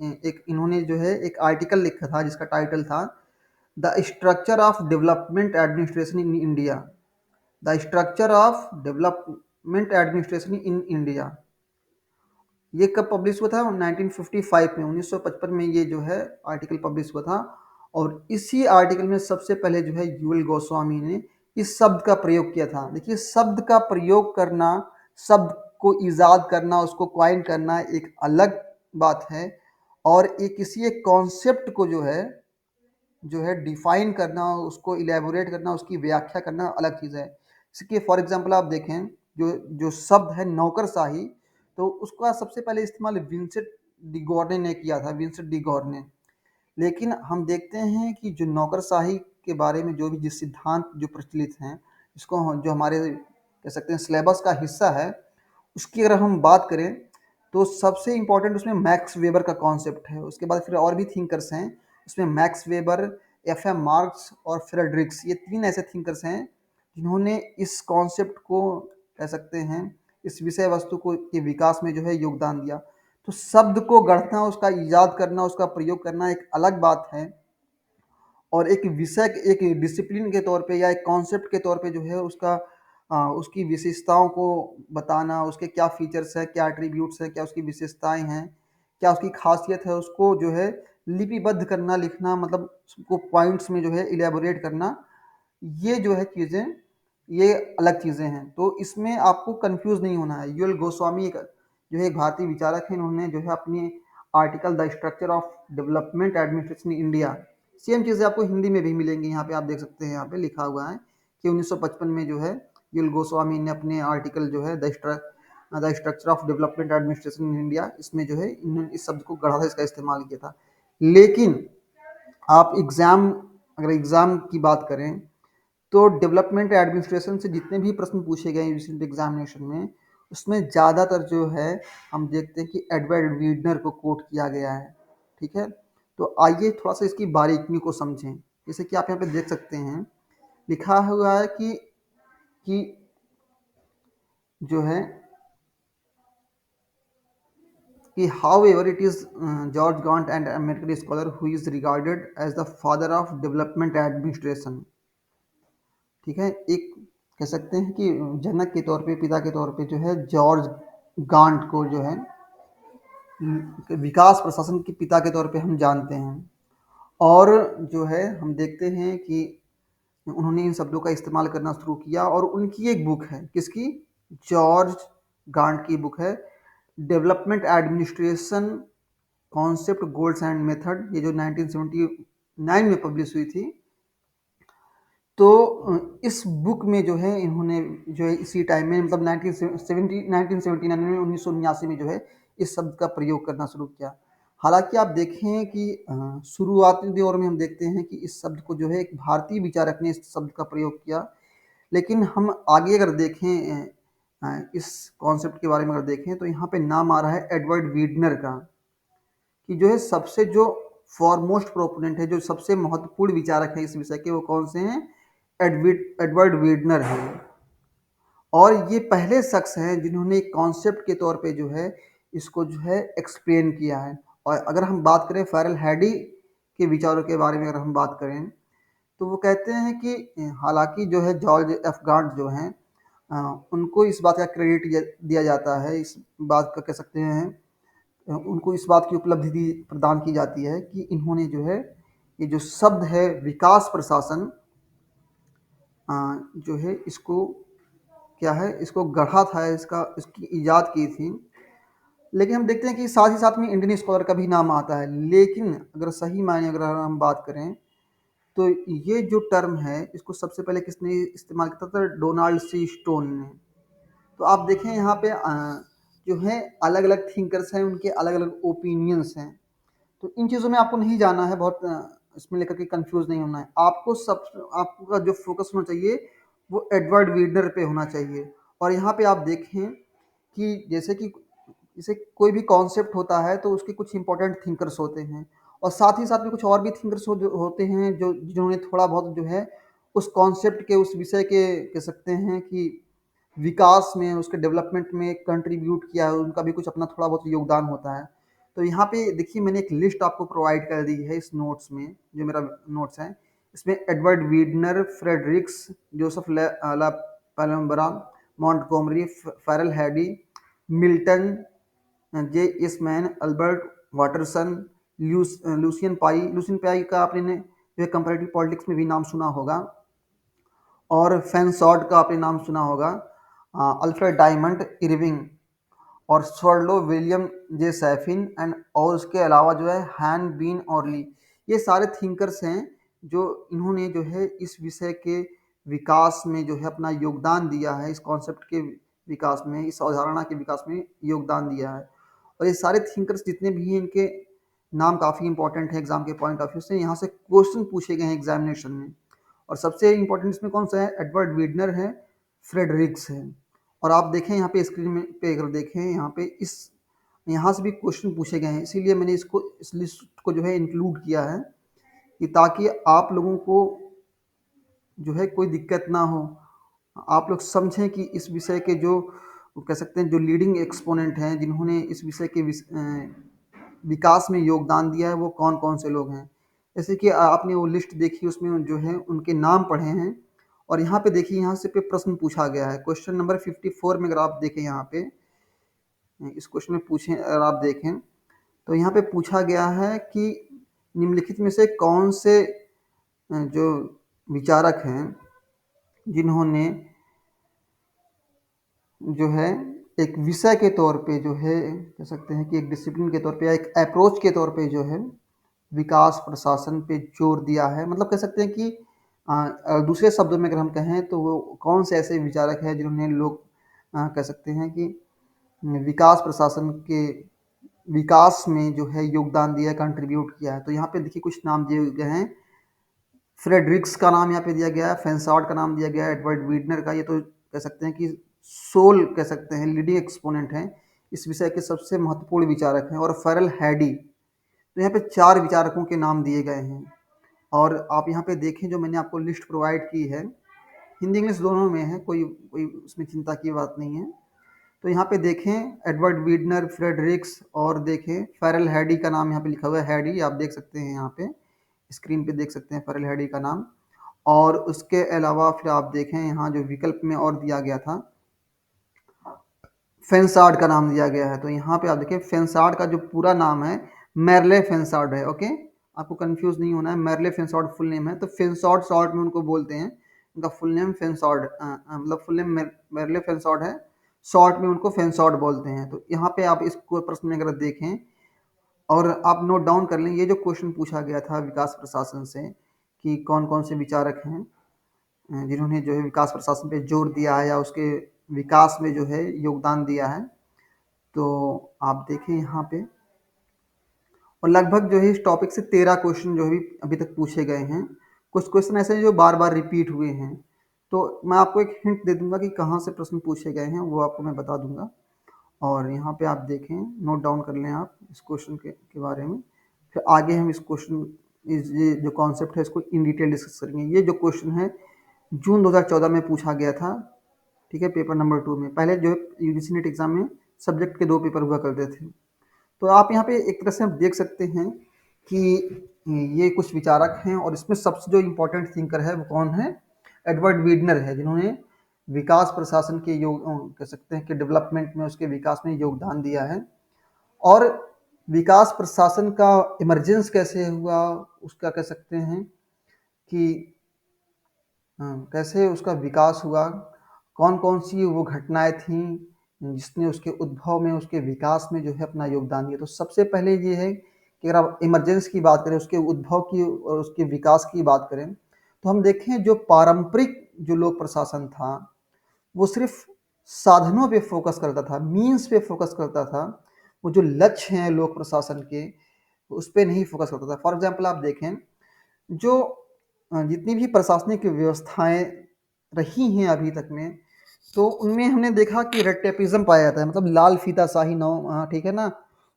इन्होंने जो है एक आर्टिकल लिखा था जिसका टाइटल था the structure of development administration in India. The structure of development administration in India. ये कब पब्लिश हुआ था? 1955 में, 1955 में ये जो है आर्टिकल पब्लिश हुआ था, और इसी आर्टिकल में सबसे पहले जो है यूएल गोस्वामी ने इस शब्द का प्रयोग किया था। देखिए, शब्द का प्रयोग करना, शब्द को ईजाद करना, उसको क्वाइन करना एक अलग बात है, और एक किसी एक कॉन्सेप्ट को जो है डिफाइन करना, उसको इलेबोरेट करना, उसकी व्याख्या करना अलग चीज़ है। इसके फॉर एग्जांपल आप देखें, जो जो शब्द है नौकरशाही, तो उसका सबसे पहले इस्तेमाल विंसेंट डिगोर्ने ने किया था, विंसेंट डिगोर्ने। लेकिन हम देखते हैं कि जो नौकरशाही के बारे में जो भी जिस सिद्धांत जो प्रचलित हैं, जो हमारे कह सकते हैं सिलेबस का हिस्सा है, उसकी अगर हम बात करें तो सबसे इम्पोर्टेंट उसमें मैक्स वेबर का कॉन्सेप्ट है। उसके बाद फिर और भी थिंकर्स हैं, उसमें मैक्स वेबर, एफ.एम. मार्क्स और फ्रेडरिक्स, ये 3 ऐसे थिंकर्स हैं जिन्होंने इस कॉन्सेप्ट को कह सकते हैं, इस विषय वस्तु को के विकास में जो है योगदान दिया। तो शब्द को गढ़ना, उसका ईजाद करना, उसका प्रयोग करना एक अलग बात है, और एक विषय एक डिसिप्लिन के तौर पे या एक कॉन्सेप्ट के तौर पे जो है उसका उसकी विशेषताओं को बताना, उसके क्या फीचर्स है, क्या एट्रीब्यूट्स है, क्या उसकी विशेषताएं हैं, क्या उसकी खासियत है, उसको जो है लिपिबद्ध करना, लिखना, मतलब उसको पॉइंट्स में जो है इलेबोरेट करना, ये जो है चीज़ें, ये अलग चीज़ें हैं। तो इसमें आपको कंफ्यूज नहीं होना है। यूएल गोस्वामी एक जो है एक भारतीय विचारक है, इन्होंने जो है अपनी article the structure of development administration in India, same चीज़ें आपको हिंदी में भी मिलेंगी। यहाँ पे आप देख सकते हैं, यहाँ पे लिखा हुआ है कि 1955 में जो है यूएल गोस्वामी ने अपने आर्टिकल जो है the structure of development administration in India, इसमें जो है इन्होंने इस शब्द को गढ़ा था, इसका इस्तेमाल किया था। लेकिन आप अगर एग्ज़ाम की बात करें तो डेवलपमेंट एडमिनिस्ट्रेशन से जितने भी प्रश्न पूछे गए रिसेंट एग्जामिनेशन में, उसमें ज़्यादातर जो है हम देखते हैं कि एडवर्ड वीडनर को कोट किया गया है। ठीक है, तो आइए थोड़ा सा इसकी बारीकी को समझें। जैसे कि आप यहाँ पे देख सकते हैं, लिखा हुआ है कि जो है कि however it is George Gant and American scholar who is regarded as the father of development administration. ठीक है, एक कह सकते हैं कि जनक के तौर पे, पिता के तौर पे जो है जॉर्ज गांट को जो है विकास प्रशासन के पिता के तौर पे हम जानते हैं। और जो है हम देखते हैं कि उन्होंने इन शब्दों का इस्तेमाल करना शुरू किया, और उनकी एक बुक है, किसकी, जॉर्ज गांट की बुक है, development administration concept goals and method, ये जो 1979 में पब्लिश हुई थी। तो इस बुक में जो है इन्होंने जो है इसी टाइम में, मतलब 1979 में, 1979 में जो है इस शब्द का प्रयोग करना शुरू किया। हालांकि आप देखें कि शुरुआती दौर में हम देखते हैं कि इस शब्द को जो है एक भारतीय विचारक ने इस शब्द का प्रयोग किया। लेकिन हम आगे अगर देखें इस कॉन्सेप्ट के बारे में अगर देखें, तो यहाँ पे नाम आ रहा है एडवर्ड वीडनर का, कि जो है सबसे जो फॉरमोस्ट प्रोपोनेंट है, जो सबसे महत्वपूर्ण विचारक है इस विषय के, वो कौन से हैं, एडवर्ड वीडनर हैं। और ये पहले शख्स हैं जिन्होंने एक कॉन्सेप्ट के तौर पे जो है इसको जो है एक्सप्लेन किया है। और अगर हम बात करें फैरल हैडी के विचारों के बारे में अगर हम बात करें, तो वो कहते हैं कि हालांकि जो है जॉर्ज एफ गांट जो हैं, उनको इस बात का क्रेडिट दिया जाता है, इस बात का कह सकते हैं, उनको इस बात की उपलब्धि प्रदान की जाती है कि इन्होंने जो है ये जो शब्द है विकास प्रशासन, जो है इसको क्या है, इसको गढ़ा था, इसकी इजाद की थी। लेकिन हम देखते हैं कि साथ ही साथ में इंडियन स्कॉलर का भी नाम आता है। लेकिन अगर सही मायने अगर हम बात करें, तो ये जो टर्म है इसको सबसे पहले किसने इस्तेमाल किया था, डोनाल्ड सी स्टोन ने। तो आप देखें यहाँ पे जो है अलग अलग थिंकर्स हैं, उनके अलग अलग ओपिनियंस हैं। तो इन चीज़ों में आपको नहीं जाना है, बहुत इसमें लेकर के कंफ्यूज नहीं होना है। आपका जो फोकस होना चाहिए वो एडवर्ड वीडनर पे होना चाहिए। और यहाँ पे आप देखें कि जैसे कोई भी कॉन्सेप्ट होता है तो उसके कुछ इंपॉर्टेंट थिंकर्स होते हैं, और साथ ही साथ में कुछ और भी थिंकर्स होते हैं जो जिन्होंने थोड़ा बहुत जो है उस कॉन्सेप्ट के, उस विषय के, कह सकते हैं कि विकास में, उसके डेवलपमेंट में कंट्रीब्यूट किया है, उनका भी कुछ अपना थोड़ा बहुत योगदान होता है। तो यहाँ पे देखिए मैंने एक लिस्ट आपको प्रोवाइड कर दी है इस नोट्स में, जो मेरा नोट्स है। इसमें Edward Weidner, Fredericks, Joseph La Palombara, Montgomery, Ferrel Heady, Milton, J S Mann, Albert Waterston, Lucian Pye का आपने जो है कंपैरेटिव पॉलिटिक्स में भी नाम सुना होगा, और फैनसॉर्ड का आपने नाम सुना होगा, अल्फ्रेड डायमंड, इरविंग, और स्वर्लो विलियम जे सैफिन एंड, और उसके अलावा जो है हैन बीन ऑर्ली। ये सारे थिंकर्स हैं जो इन्होंने जो है इस विषय के विकास में जो है अपना योगदान दिया है, इस कॉन्सेप्ट के विकास में, इस अवधारणा के विकास में योगदान दिया है। और ये सारे थिंकर्स जितने भी हैं, इनके नाम काफ़ी इंपॉर्टेंट है एग्जाम के पॉइंट ऑफ व्यू से, यहाँ से क्वेश्चन पूछे गए हैं एग्जामिनेशन में। और सबसे इंपॉर्टेंट इसमें कौन सा है, एडवर्ड वीडनर है, फ्रेडरिक्स है। और आप देखें यहाँ पे स्क्रीन में पे अगर देखें, यहाँ पे यहाँ से भी क्वेश्चन पूछे गए हैं, इसीलिए मैंने इसको इस लिस्ट को जो है इंक्लूड किया है, कि ताकि आप लोगों को जो है कोई दिक्कत ना हो, आप लोग समझें कि इस विषय के जो कह सकते हैं जो लीडिंग एक्सपोनेंट हैं, जिन्होंने इस विषय के विकास में योगदान दिया है, वो कौन कौन से लोग हैं। जैसे कि आपने वो लिस्ट देखी, उसमें जो है उनके नाम पढ़े हैं और यहाँ पे देखिए, यहाँ से पे प्रश्न पूछा गया है। क्वेश्चन नंबर 54 में अगर आप देखें, यहाँ पे इस क्वेश्चन में पूछें, अगर आप देखें तो यहाँ पे पूछा गया है कि निम्नलिखित में से कौन से जो विचारक हैं जिन्होंने जो है एक विषय के तौर पे जो है, कह सकते हैं कि एक डिसिप्लिन के तौर पे या एक अप्रोच के तौर पे जो है विकास प्रशासन पे जोर दिया है। मतलब कह सकते हैं कि दूसरे शब्दों में अगर हम कहें तो वो कौन से ऐसे विचारक हैं जिन्होंने लोग कह सकते हैं कि विकास प्रशासन के विकास में जो है योगदान दिया है, कंट्रीब्यूट किया है। तो यहाँ पे देखिए कुछ नाम दिए गए हैं। फ्रेडरिक्स का नाम यहाँ पे दिया गया है, फेंसार्ड का नाम दिया गया है, एडवर्ड वीडनर का, ये तो कह सकते हैं कि सोल कह सकते हैं, लीडिंग एक्सपोनेंट हैं, इस विषय के सबसे महत्वपूर्ण विचारक हैं। और फेरल हैडी, तो यहाँ पे 4 विचारकों के नाम दिए गए हैं। और आप यहाँ पे देखें, जो मैंने आपको लिस्ट प्रोवाइड की है, हिंदी इंग्लिश दोनों में है, कोई कोई उसमें चिंता की बात नहीं है। तो यहाँ पे देखें एडवर्ड वीडनर, फ्रेडरिक्स और देखें फेरल हैडी का नाम यहाँ पे लिखा हुआ है, हैडी आप देख सकते हैं, यहाँ पे स्क्रीन पे देख सकते हैं फेरल हैडी का नाम। और उसके अलावा फिर आप देखें यहाँ जो विकल्प में और दिया गया था, फेंसार्ड का नाम दिया गया है। तो यहाँ पे आप देखें फेंसार्ड का जो पूरा नाम है मेरले फेंसार्ड है। ओके, आपको कंफ्यूज नहीं होना है, मेरले फेंसार्ड फुल नेम है। तो फेंसार्ड शॉर्ट में उनको बोलते हैं, उनका फुल नेम फेंसार्ड, मतलब फुल नेम मेरले फेंसार्ड है, शॉर्ट में उनको फेंसार्ड बोलते हैं। तो यहाँ पे आप इसको प्रश्न में अगर देखें और आप नोट डाउन कर लें, ये जो क्वेश्चन पूछा गया था विकास प्रशासन से कि कौन कौन से विचारक हैं जिन्होंने जो है विकास प्रशासन पे जोर दिया है या उसके विकास में जो है योगदान दिया है। तो आप देखें यहाँ पे, और लगभग जो है इस टॉपिक से 13 क्वेश्चन जो है अभी तक पूछे गए हैं। कुछ क्वेश्चन ऐसे हैं जो बार बार रिपीट हुए हैं। तो मैं आपको एक हिंट दे दूंगा कि कहाँ से प्रश्न पूछे गए हैं, वो आपको मैं बता दूंगा। और यहाँ पे आप देखें, नोट डाउन कर लें आप इस क्वेश्चन के बारे में। फिर आगे हम इस क्वेश्चन, इस ये जो कॉन्सेप्ट है इसको इन डिटेल डिस्कस करेंगे। ये जो क्वेश्चन है जून 2014 में पूछा गया था, ठीक है, पेपर नंबर 2 में। पहले जो है यूजीसी नेट एग्जाम में सब्जेक्ट के 2 पेपर हुआ करते थे। तो आप यहाँ पे एक तरह से आप देख सकते हैं कि ये कुछ विचारक हैं और इसमें सबसे जो इम्पोर्टेंट थिंकर है वो कौन है, एडवर्ड वीडनर है, जिन्होंने विकास प्रशासन के योग कह सकते हैं कि डेवलपमेंट में, उसके विकास में योगदान दिया है। और विकास प्रशासन का इमरजेंस कैसे हुआ, उसका कह सकते हैं कि कैसे उसका विकास हुआ, कौन कौन सी वो घटनाएं थी जिसने उसके उद्भव में, उसके विकास में जो है अपना योगदान दिया। तो सबसे पहले ये है कि अगर आप इमरजेंस की बात करें, उसके उद्भव की और उसके विकास की बात करें, तो हम देखें जो पारंपरिक जो लोक प्रशासन था वो सिर्फ साधनों पे फोकस करता था, मीन्स पे फोकस करता था। वो जो लक्ष्य हैं लोक प्रशासन के, उस पे नहीं फोकस करता था। फॉर एग्जाम्पल आप देखें, जो जितनी भी प्रशासनिक व्यवस्थाएं रही हैं अभी तक में, तो उनमें हमने देखा कि रेटेपिज्म पाया जाता है, मतलब लाल फीताशाही नौ, ठीक है ना।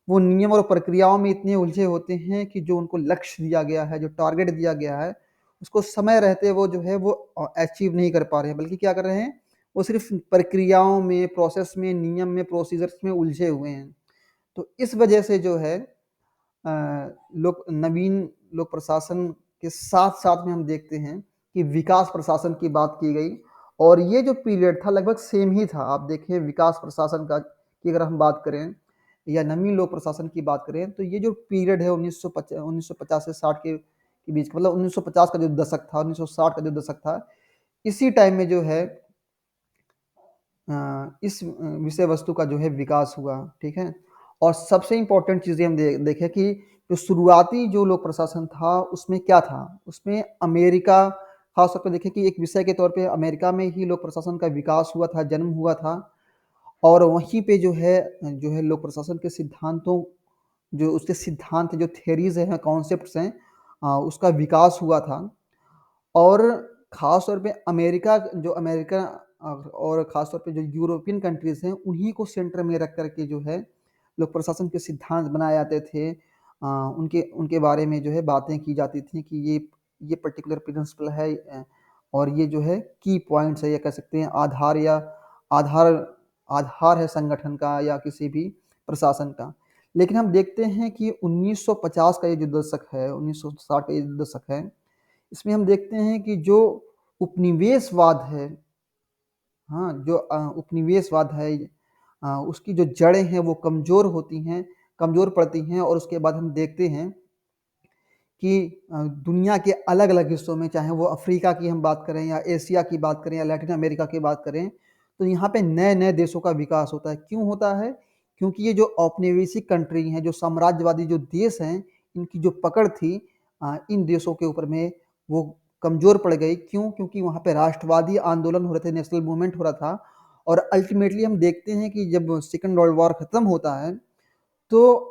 वो नियम और प्रक्रियाओं में इतने उलझे होते हैं कि जो उनको लक्ष्य दिया गया है, जो टारगेट दिया गया है, उसको समय रहते वो जो है वो अचीव नहीं कर पा रहे हैं, बल्कि क्या कर रहे हैं, वो सिर्फ प्रक्रियाओं में, प्रोसेस में, नियम में, प्रोसीजर्स में उलझे हुए हैं। तो इस वजह से जो है लोक नवीन लोक प्रशासन के साथ साथ में हम देखते हैं कि विकास प्रशासन की बात की गई। और ये जो पीरियड था लगभग सेम ही था। आप देखिए विकास प्रशासन का की अगर हम बात करें या नवीन लोक प्रशासन की बात करें, तो ये जो पीरियड है 1950 से 60 के बीच, मतलब 1950 का जो दशक था, 1960 का जो दशक था, इसी टाइम में जो है इस विषय वस्तु का जो है विकास हुआ, ठीक है। और सबसे इम्पोर्टेंट चीज़ें हम देखें कि जो शुरुआती जो लोक प्रशासन था उसमें क्या था, उसमें अमेरिका, खासतौर पर देखें कि एक विषय के तौर पे अमेरिका में ही लोक प्रशासन का विकास हुआ था, जन्म हुआ था। और वहीं पे जो है लोक प्रशासन के सिद्धांतों, जो उसके सिद्धांत, जो थेरीज हैं, कॉन्सेप्ट्स हैं, उसका विकास हुआ था। और ख़ास तौर पे अमेरिका और ख़ास तौर पे जो यूरोपियन कंट्रीज़ हैं, उन्हीं को सेंटर में रख कर के जो है लोक प्रशासन के सिद्धांत बनाए जाते थे। उनके उनके बारे में जो है बातें की जाती थी कि ये पर्टिकुलर प्रिंसिपल है, और ये जो है की पॉइंट्स है, या कह सकते हैं आधार आधार है संगठन का या किसी भी प्रशासन का। लेकिन हम देखते हैं कि 1950 का ये जो दशक है, 1960 का ये जो दशक है, इसमें हम देखते हैं कि जो उपनिवेशवाद है, हाँ, जो उपनिवेशवाद है, उसकी जो जड़ें हैं वो कमज़ोर होती हैं, कमज़ोर पड़ती हैं और उसके बाद हम देखते हैं कि दुनिया के अलग-अलग हिस्सों में, चाहे वो अफ्रीका की हम बात करें या एशिया की बात करें या लैटिन अमेरिका की बात करें, तो यहाँ पे नए-नए देशों का विकास होता है। क्यों होता है? क्योंकि ये जो औपनिवेशिक कंट्री हैं, जो साम्राज्यवादी जो देश हैं, इनकी जो पकड़ थी इन देशों के ऊपर में वो कमज़ोर पड़ गई। क्यों? क्योंकि वहाँ पे राष्ट्रवादी आंदोलन हो रहे थे, नेशनल मूवमेंट हो रहा था और अल्टीमेटली हम देखते हैं कि जब सेकंड वर्ल्ड वॉर खत्म होता है तो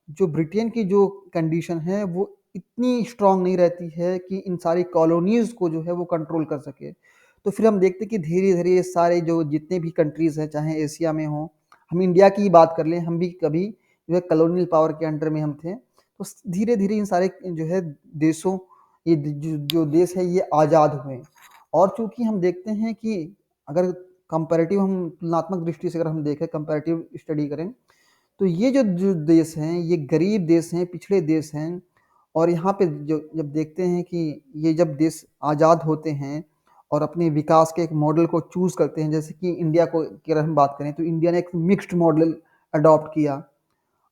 जो ब्रिटेन की जो कंडीशन है वो इतनी स्ट्रांग नहीं रहती है कि इन सारी कॉलोनीज़ को जो है वो कंट्रोल कर सके। तो फिर हम देखते हैं कि धीरे-धीरे ये सारे जो जितने भी कंट्रीज़ हैं, चाहे एशिया में हों, हम इंडिया की ही बात कर लें, हम भी कभी जो है कॉलोनियल पावर के अंडर में हम थे। तो स धीरे-धीरे इन सारे जो है देशों ये द जो जो देश है ये आज़ाद हुए और चूँकि हम देखते हैं कि अगर कंपैरेटिव हम तुलनात्मक दृष्टि से अगर हम देखें, कंपैरेटिव स्टडी करें तो ये जो जो देश हैं, ये गरीब देश हैं, पिछड़े देश हैं और यहाँ पे जो जब देखते हैं कि ये जब देश आज़ाद होते हैं और अपने विकास के एक मॉडल को चूज़ करते हैं, जैसे कि इंडिया को की अगर हम बात करें, तो इंडिया ने एक मिक्स्ड मॉडल अडॉप्ट किया।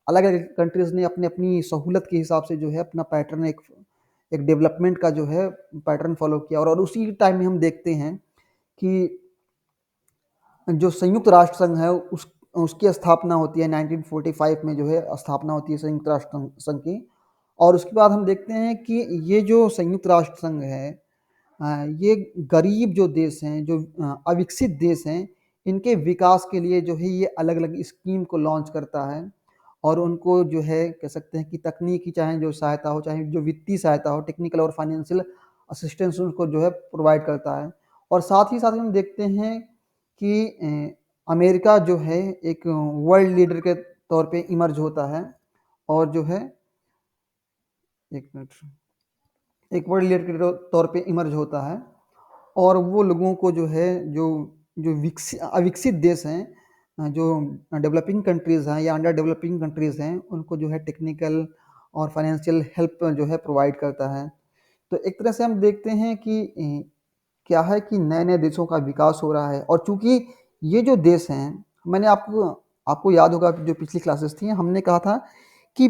अलग-अलग कंट्रीज़ ने अपनी-अपनी सहूलत के हिसाब से जो है अपना पैटर्न एक एक डेवलपमेंट का जो है पैटर्न फ़ॉलो किया और उसी टाइम में हम देखते हैं कि जो संयुक्त राष्ट्र संघ है उसकी स्थापना होती है 1945 में जो है स्थापना होती है संयुक्त राष्ट्र संघ की और उसके बाद हम देखते हैं कि ये जो संयुक्त राष्ट्र संघ है ये गरीब जो देश हैं जो अविकसित देश हैं इनके विकास के लिए जो है ये अलग-अलग स्कीम को लॉन्च करता है और उनको जो है कह सकते हैं कि तकनीकी चाहे जो सहायता हो, चाहे जो वित्तीय सहायता हो, टेक्निकल और फाइनेंशियल असिस्टेंस उनको जो है प्रोवाइड करता है। और साथ ही साथ हम देखते हैं कि अमेरिका जो है एक वर्ल्ड लीडर के तौर पे इमर्ज होता है और जो है 1 मिनट एक वर्ल्ड लीडर के तौर पे इमर्ज होता है और वो लोगों को जो है जो जो अविकसित देश हैं जो डेवलपिंग कंट्रीज़ हैं या अंडर डेवलपिंग कंट्रीज़ हैं, उनको जो है टेक्निकल और फाइनेंशियल हेल्प जो है प्रोवाइड करता है। तो एक तरह से हम देखते हैं कि क्या है कि नए-नए देशों का विकास हो रहा है और चूँकि ये जो देश हैं, मैंने आपको आपको याद होगा कि जो पिछली क्लासेस थी, हमने कहा था कि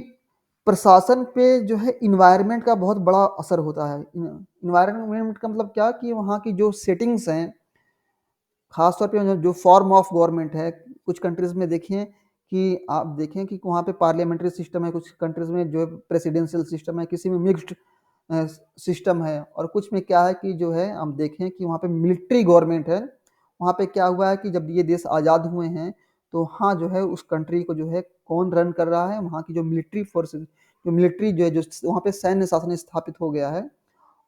प्रशासन पे जो है एनवायरनमेंट का बहुत बड़ा असर होता है। एनवायरनमेंट का मतलब क्या कि वहाँ की जो सेटिंग्स हैं, ख़ास तौर पे जो फॉर्म ऑफ गवर्नमेंट है, कुछ कंट्रीज़ में देखें कि आप देखें कि वहाँ पे पार्लियामेंट्री सिस्टम है, कुछ कंट्रीज़ में जो है प्रेसिडेंशियल सिस्टम है, किसी में मिक्स्ड अ, सिस्टम है और कुछ में क्या है कि जो है हम देखें कि वहाँ पे मिलिट्री गवर्नमेंट है। वहाँ पे क्या हुआ है कि जब ये देश आज़ाद हुए हैं, तो हाँ, जो है उस कंट्री को जो है कौन रन कर रहा है, वहाँ की जो मिलिट्री फ़ोर्सेस जो मिलिट्री जो है जो वहाँ पे सैन्य शासन स्थापित हो गया है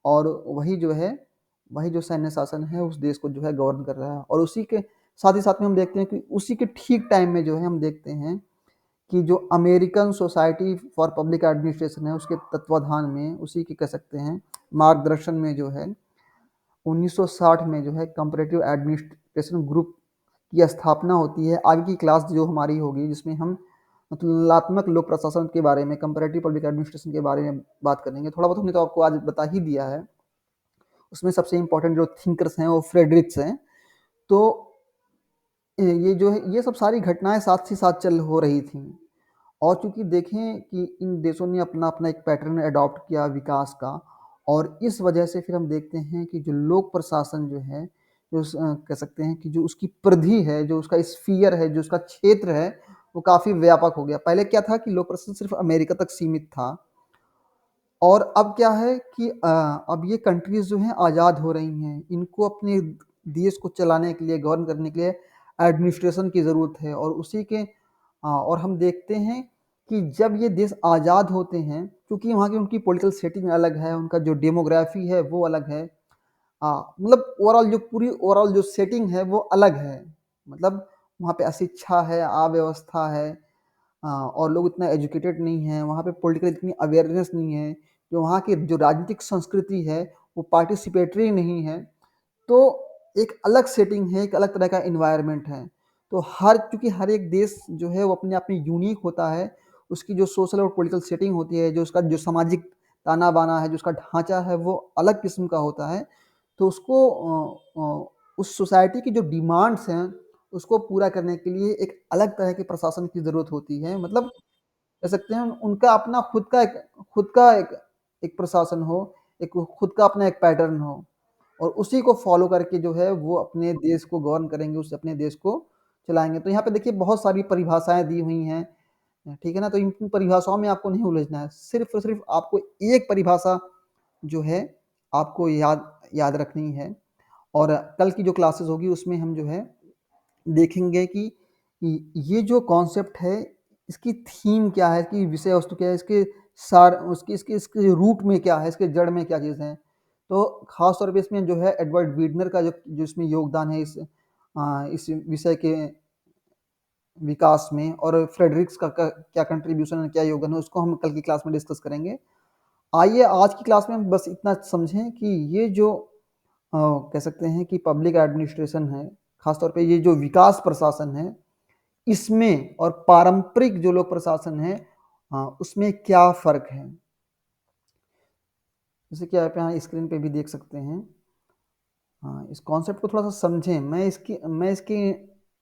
और वही जो सैन्य शासन है उस देश को जो है गवर्न कर रहा है और उसी के साथ ही साथ में हम देखते हैं कि उसी के ठीक टाइम में जो है हम देखते हैं कि जो American society for public administration है उसके तत्वाधान में उसी के कह सकते हैं मार्गदर्शन में जो है 1960 में जो है कंपैरेटिव एडमिनिस्ट्रेशन ग्रुप की स्थापना होती है। आगे की क्लास जो हमारी होगी जिसमें हम तुलनात्मक लोक प्रशासन के बारे में कंपैरेटिव पब्लिक एडमिनिस्ट्रेशन के बारे में बात करेंगे। थोड़ा बहुत हमने तो आपको आज बता ही दिया है। उसमें सबसे इम्पोर्टेंट जो थिंकर्स हैं वो फ्रेडरिक्स हैं। तो ये जो है ये सब सारी घटनाएँ साथ ही साथ चल हो रही थीं और चूँकि देखें कि इन देशों ने अपना-अपना एक पैटर्न एडॉप्ट किया विकास का और इस वजह से फिर हम देखते हैं कि जो लोक प्रशासन जो है, कह सकते हैं कि जो उसकी परिधि है, जो उसका स्फ़ीयर है, जो उसका क्षेत्र है, वो काफ़ी व्यापक हो गया। पहले क्या था कि लोक प्रशासन सिर्फ़ अमेरिका तक सीमित था और अब क्या है कि अब ये कंट्रीज़ जो हैं आज़ाद हो रही हैं। इनको अपने देश को चलाने के लिए, गवर्न करने के लिए एडमिनिस्ट्रेशन की ज़रूरत है और उसी के और हम देखते हैं कि जब ये देश आज़ाद होते हैं, क्योंकि वहाँ की उनकी पॉलिटिकल सेटिंग अलग है, उनका जो डेमोग्राफ़ी है वो अलग है। मतलब ओवरऑल जो सेटिंग है वो अलग है। मतलब वहाँ पे अशिक्षा है, अव्यवस्था है और लोग इतना एजुकेटेड नहीं हैं, वहाँ पे पॉलिटिकल इतनी अवेयरनेस नहीं है, जो वहाँ की जो राजनीतिक संस्कृति है, वो पार्टिसिपेटरी नहीं है। तो एक अलग सेटिंग है, एक अलग तरह का एनवायरनमेंट है। तो चूँकि हर एक देश जो है वो अपने आप में यूनिक होता है, उसकी जो सोशल और पॉलिटिकल सेटिंग होती है, जो उसका जो सामाजिक ताना-बाना है, जो उसका ढाँचा है, वो अलग किस्म का होता है। तो उसको उस सोसाइटी की जो डिमांड्स हैं, उसको पूरा करने के लिए एक अलग तरह के प्रशासन की ज़रूरत होती है। मतलब कह सकते हैं उनका अपना खुद का एक प्रशासन हो, एक खुद का अपना एक पैटर्न हो और उसी को फ़ॉलो करके जो है वो अपने देश को गवर्न करेंगे, उससे अपने देश को चलाएँगे। तो यहाँ पे देखिए बहुत सारी परिभाषाएँ दी हुई हैं, ठीक है ना? तो इन परिभाषाओं में आपको नहीं उलझना है। सिर्फ़ और सिर्फ़ आपको एक परिभाषा जो है आपको याद याद रखनी है और कल की जो क्लासेस होगी उसमें हम जो है देखेंगे कि ये जो कॉन्सेप्ट है इसकी थीम क्या है, इसकी विषय वस्तु क्या है, इसके सार उसकी इसके इसके रूट में क्या है, इसके जड़ में क्या चीज़ है। तो ख़ास तौर पे इसमें जो है एडवर्ड वीडनर का जो जो इसमें योगदान है इस विषय के विकास में और फ्रेडरिक्स का क्या कंट्रीब्यूशन है, क्या योगदान है, उसको हम कल की क्लास में डिस्कस करेंगे। आइए आज की क्लास में हम बस इतना समझें कि ये जो कह सकते हैं कि पब्लिक एडमिनिस्ट्रेशन है, ख़ास तौर पे ये जो विकास प्रशासन है, इसमें और पारंपरिक जो लोक प्रशासन है उसमें क्या फ़र्क है? जैसे कि आप यहाँ स्क्रीन पे भी देख सकते हैं। हाँ, इस कॉन्सेप्ट को थोड़ा-सा समझें। मैं इसकी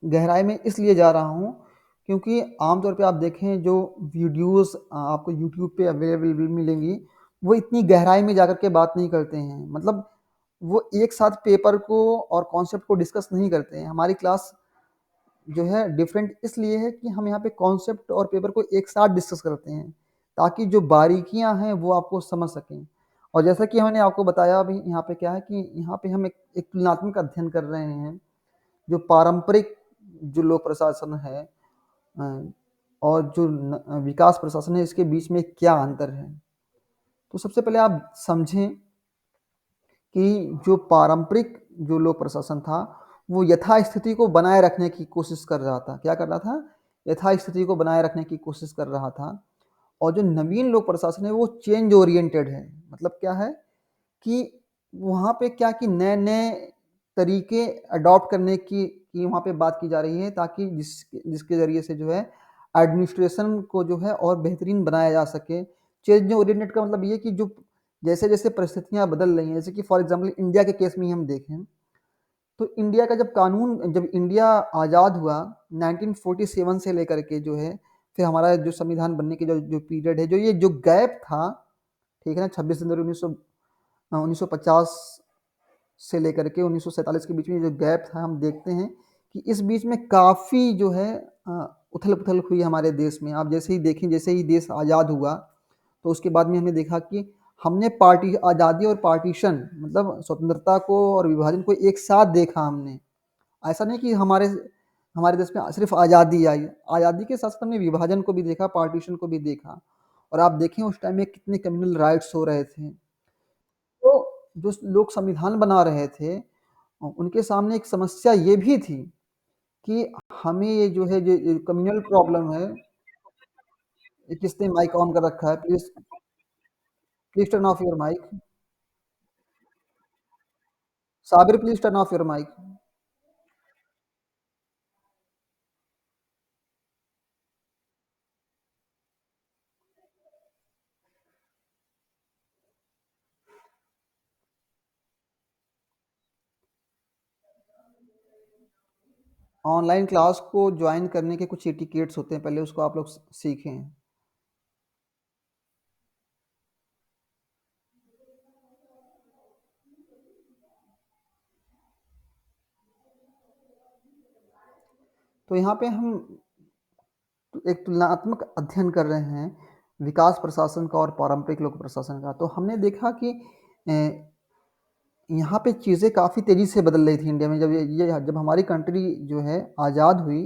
गहराई में इसलिए जा रहा हूँ, क्योंकि आम तौर पे आप देखें जो वीडियोज़ आपको यूट्यूब पे अवेलेबल भी मिलेंगी, वो इतनी गहराई में जाकर के बात नहीं करते हैं। मतलब वो एक साथ पेपर को और कॉन्सेप्ट को डिस्कस नहीं करते हैं। हमारी क्लास जो है डिफरेंट इसलिए है कि हम यहाँ पे कॉन्सेप्ट और पेपर को एक साथ डिस्कस करते हैं, ताकि जो बारीकियाँ हैं वो आपको समझ सकें। और जैसा कि मैंने आपको बताया अभी यहाँ पे क्या है कि यहाँ पे हम एक तुलनात्मक अध्ययन कर रहे हैं, जो पारंपरिक जो लोक प्रशासन है और जो विकास प्रशासन है इसके बीच में क्या अंतर है। तो सबसे पहले आप समझें कि जो पारंपरिक जो लोक प्रशासन था, वो यथास्थिति को बनाए रखने की कोशिश कर रहा था। क्या कर रहा था? यथास्थिति को बनाए रखने की कोशिश कर रहा था और जो नवीन लोक प्रशासन है, वो चेंज ओरिएंटेड है। मतलब क्या है कि वहाँ पे क्या कि नए-नए तरीके अडॉप्ट करने की वहाँ पे बात की जा रही है ताकि जिसके ज़रिए से जो है एडमिनिस्ट्रेशन को जो है और बेहतरीन बनाया जा सके। चेंज ओरिएंटेड का मतलब ये है कि जो जैसे-जैसे परिस्थितियाँ बदल रही हैं, जैसे कि फॉर एग्ज़ाम्पल इंडिया के केस में ही हम देखें, तो इंडिया का जब इंडिया आज़ाद हुआ 1947 से लेकर के जो है, फिर हमारा जो संविधान बनने की जो जो पीरियड है, जो गैप था, ठीक है ना? 26 जनवरी 1950 से लेकर के 1947 के बीच में जो गैप था, हम देखते हैं कि इस बीच में काफ़ी जो है उथल-पुथल हुई हमारे देश में। आप जैसे ही देखें, जैसे ही देश आज़ाद हुआ, तो उसके बाद में हमने देखा कि हमने पार्टी आज़ादी और पार्टीशन मतलब स्वतंत्रता को और विभाजन को एक साथ देखा हमने। ऐसा नहीं कि हमारे हमारे देश में सिर्फ़ आज़ादी आई। आज़ादी के साथ-साथ हमने विभाजन को भी देखा, पार्टीशन को भी देखा और आप देखें उस टाइम में कितने कम्युनल राइट्स हो रहे थे। तो जो लोग संविधान बना रहे थे उनके सामने एक समस्या ये भी थी कि हमें ये जो है ये कम्युनल प्रॉब्लम है। ये किसने माइक ऑन कर रखा है? Please please turn off your mic. Sabir please turn off your mic. Online class को जॉइन करने के कुछ एटिकेट्स होते हैं, पहले उसको आप लोग सीखें। तो यहाँ पे हम एक तुलनात्मक अध्ययन कर रहे हैं विकास प्रशासन का और पारंपरिक लोक प्रशासन का। तो हमने देखा कि अ, यहाँ पे चीज़ें काफ़ी तेज़ी से बदल रही थी इंडिया में ये जब हमारी कंट्री जो है आज़ाद हुई,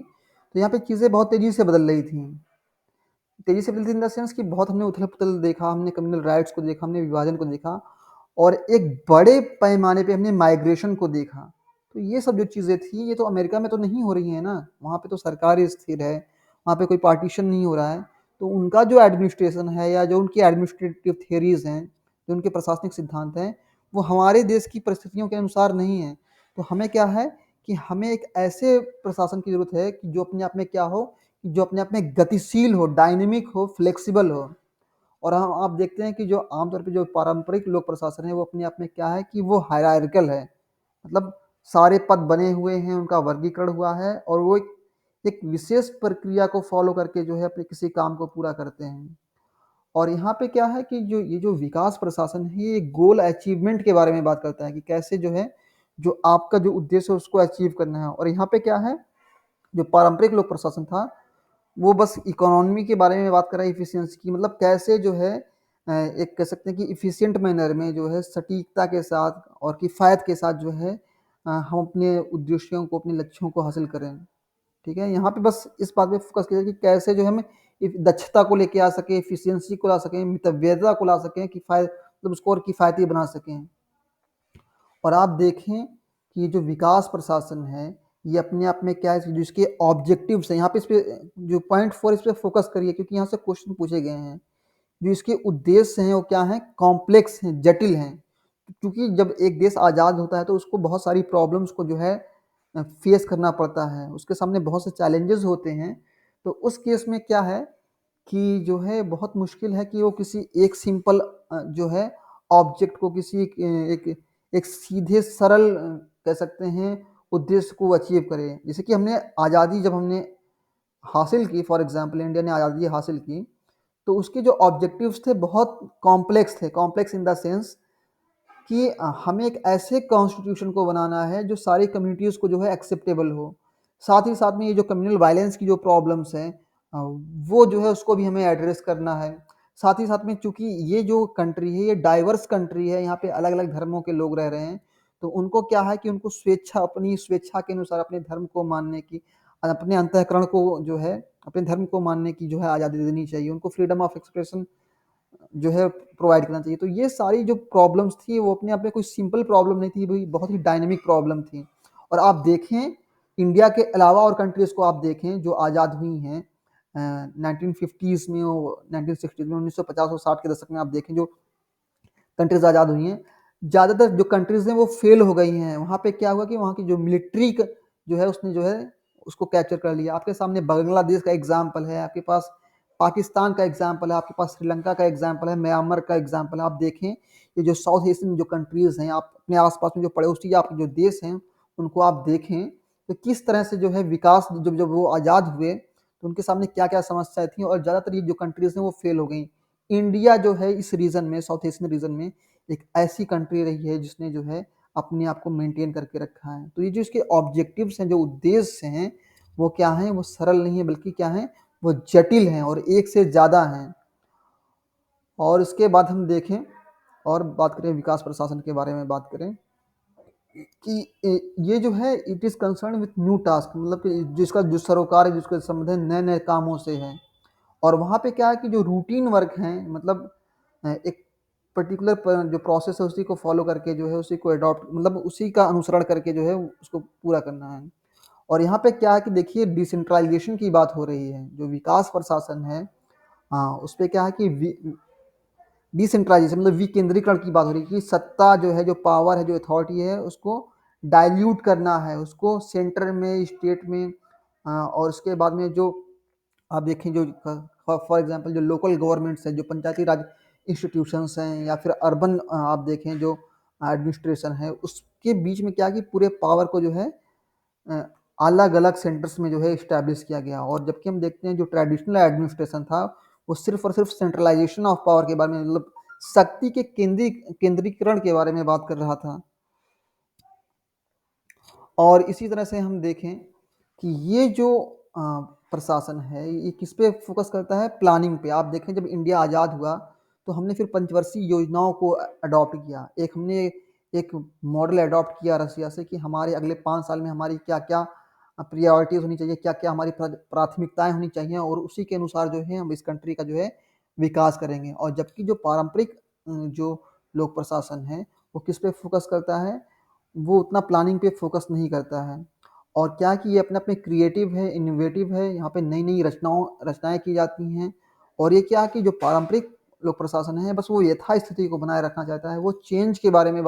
तो यहाँ पे चीज़ें बहुत तेज़ी से बदल रही थी। तेज़ी से बदली थी इन द सेंस कि बहुत हमने उथल-पुथल देखा, हमने कम्युनल राइट्स को देखा, हमने विभाजन को देखा और एक बड़े पैमाने पे हमने माइग्रेशन को देखा। तो ये सब जो चीज़ें थी, ये तो अमेरिका में तो नहीं हो रही हैं ना, वहाँ पे तो सरकार स्थिर है, वहाँ पे कोई पार्टीशन नहीं हो रहा है। तो उनका जो एडमिनिस्ट्रेशन है या जो उनकी एडमिनिस्ट्रेटिव थियरीज़ हैं, जो उनके प्रशासनिक सिद्धांत हैं, वो हमारे देश की परिस्थितियों के अनुसार नहीं है। तो हमें क्या है कि हमें एक ऐसे प्रशासन की ज़रूरत है कि जो अपने आप में क्या हो जो अपने आप में गतिशील हो, डायनेमिक हो, फ्लेक्सिबल हो। और हम आप देखते हैं कि जो आमतौर पे जो पारंपरिक लोक प्रशासन है, वो अपने आप में क्या है कि वो हायरार्किकल है। मतलब सारे पद बने हुए हैं, उनका वर्गीकरण हुआ है और वो एक विशेष प्रक्रिया को फ़ॉलो करके जो है अपने किसी काम को पूरा करते हैं। और यहाँ पे क्या है कि जो ये जो विकास प्रशासन है, ये गोल अचीवमेंट के बारे में बात करता है कि कैसे जो है, जो आपका जो उद्देश्य है उसको अचीव करना है। और यहाँ पे क्या है, जो पारंपरिक लोक प्रशासन था, वो बस इकोनॉमी के बारे में बात कर रहा है, एफिशिएंसी की, मतलब कैसे जो है एक कह सकते हैं कि एफिशिएंट मैनर में जो है सटीकता के साथ और किफ़ायत के साथ जो है हम अपने उद्देश्यों को, अपने लक्ष्यों को हासिल करें। ठीक है? यहाँ पे बस इस बात पे फ़ोकस किया जाए कि कैसे जो है हम दक्षता को लेके आ सकें, एफिशिएंसी को ला सकें, मितव्ययता को ला सकें, मतलब उसको और किफ़ायती बना सकें। और आप देखें कि ये जो विकास प्रशासन है, ये अपने आप में क्या है, जो इसके ऑब्जेक्टिव्स हैं, यहाँ पे इस पे जो पॉइंट 4 इस पे फ़ोकस करिए क्योंकि यहाँ से क्वेश्चन पूछे गए हैं। जो इसके उद्देश्य हैं वो क्या हैं? कॉम्प्लेक्स हैं, जटिल हैं। क्योंकि जब एक देश आज़ाद होता है तो उसको बहुत सारी प्रॉब्लम्स को जो है फेस करना पड़ता है। उसके सामने बहुत से चैलेंजेस होते हैं। तो उस केस में क्या है कि जो है बहुत मुश्किल है कि वो किसी एक सिंपल जो है ऑब्जेक्ट को किसी एक एक सीधे सरल कह सकते हैं उद्देश्य को अचीव करे। जैसे कि हमने आज़ादी जब हमने हासिल की, फॉर एग्ज़ाम्पल इंडिया ने आज़ादी हासिल की, तो उसके जो ऑब्जेक्टिव्स थे बहुत कॉम्प्लेक्स थे। कॉम्प्लेक्स इन द सेंस कि हमें एक ऐसे कॉन्स्टिट्यूशन को बनाना है जो सारी कम्युनिटीज़ को जो है एक्सेप्टेबल हो। साथ ही साथ में ये जो कम्युनल वायलेंस की जो प्रॉब्लम्स हैं वो जो है उसको भी हमें एड्रेस करना है। साथ ही साथ में चूँकि ये जो कंट्री है ये डाइवर्स कंट्री है, यहाँ पे अलग-अलग धर्मों के लोग रह रहे हैं, तो उनको क्या है कि उनको स्वेच्छा अपनी स्वेच्छा के अनुसार अपने धर्म को मानने की, अपने अंतःकरण को जो है अपने धर्म को मानने की जो है आज़ादी देनी चाहिए। उनको फ्रीडम ऑफ एक्सप्रेशन जो है प्रोवाइड करना चाहिए। तो ये सारी जो प्रॉब्लम्स थी वो अपने आप में कोई सिंपल प्रॉब्लम नहीं थी, वही बहुत ही डायनामिक प्रॉब्लम थी। और आप देखें इंडिया के अलावा और कंट्रीज़ को आप देखें जो आज़ाद हुई हैं 1950s में और 1960s में, 1950 और 60 के दशक में आप देखें जो कंट्रीज़ आज़ाद हुई हैं, ज़्यादातर जो कंट्रीज़ हैं वो फ़ेल हो गई हैं। वहाँ पे क्या हुआ कि वहाँ की जो मिलिट्री क जो है उसने जो है उसको कैप्चर कर लिया। आपके सामने बांग्लादेश का एग्ज़ाम्पल है, आपके पास पाकिस्तान का एग्ज़ाम्पल है, आपके पास श्रीलंका का एग्ज़ाम्पल है, म्यांमार का एग्ज़ाम्पल है। आप देखें ये जो साउथ एशियन जो कंट्रीज़ हैं, आप अपने आस-पास में जो पड़ोसी आपके जो देश हैं, उनको आप देखें तो किस तरह से जो है विकास जब जब वो आज़ाद हुए, तो उनके सामने क्या-क्या समस्याएँ थी और ज़्यादातर ये जो कंट्रीज़ हैं वो फ़ेल हो गई। इंडिया जो है इस रीजन में, साउथ एशियन रीजन में एक ऐसी कंट्री रही है जिसने जो है अपने आप को मेंटेन करके रखा है। तो ये जो इसके ऑब्जेक्टिव्स हैं, जो उद्देश्य हैं, वो क्या हैं? वो सरल नहीं है बल्कि क्या हैं? वो जटिल हैं और एक से ज़्यादा हैं। और इसके बाद हम देखें और बात करें विकास प्रशासन के बारे में बात करें कि ये जो है it is concerned with new task, मतलब कि जिसका जो सरोकार है, जिसका संबंध है नए-नए कामों से है। और वहाँ पे क्या है कि जो रूटीन वर्क हैं, मतलब एक पर्टिकुलर जो प्रोसेस है उसी को फॉलो करके जो है उसी को अडॉप्ट, मतलब उसी का अनुसरण करके जो है उसको पूरा करना है। और यहाँ पे क्या है कि देखिए डिसेंट्रलाइजेशन की बात हो रही है, जो विकास प्रशासन है, हाँ, उसपे क्या है कि डिसेंट्रलाइजेशन मतलब विकेंद्रीकरण की बात हो रही है कि सत्ता जो है, जो पावर है, जो अथॉरिटी है, उसको डाइल्यूट करना है, उसको सेंटर में, स्टेट में और उसके बाद में जो आप देखें जो फॉर एग्जांपल जो लोकल गवर्नमेंट्स हैं, जो पंचायती राज इंस्टीट्यूशंस हैं या फिर अर्बन आप देखें जो एडमिनिस्ट्रेशन है, उसके बीच में क्या है कि पूरे पावर को जो है अ, अलग-अलग सेंटर्स में जो है एस्टैब्लिश किया गया। और जबकि हम देखते हैं जो ट्रेडिशनल एडमिनिस्ट्रेशन था, वो सिर्फ़ और सिर्फ़ सेंट्रलाइज़ेशन ऑफ पावर के बारे में, मतलब शक्ति के केंद्रीकरण के बारे में बात कर रहा था। और इसी तरह से हम देखें कि ये जो अ, प्रशासन है, ये किस पे फ़ोकस करता है? प्लानिंग पे। आप देखें जब इंडिया आज़ाद हुआ, तो हमने फिर पंचवर्षीय योजनाओं को अडॉप्ट किया। एक हमने एक मॉडल अडॉप्ट किया रसिया से कि हमारे अगले 5 साल में हमारी क्या-क्या प्रायोरिटीज़ होनी चाहिए, क्या-क्या हमारी प्राथमिकताएँ होनी चाहिए और उसी के अनुसार जो है हम इस कंट्री का जो है विकास करेंगे। और जबकि जो पारंपरिक जो लोक प्रशासन है, वो किस पे फ़ोकस करता है? वो उतना प्लानिंग पे फ़ोकस नहीं करता है। और क्या है कि ये अपने-अपने क्रिएटिव है, इनोवेटिव है, यहाँ पे नई-नई रचनाएँ की जाती हैं। और ये क्या है कि जो पारंपरिक लोक प्रशासन है, बस वो यथास्थिति को बनाए रखना चाहता है। वो चेंज के बारे में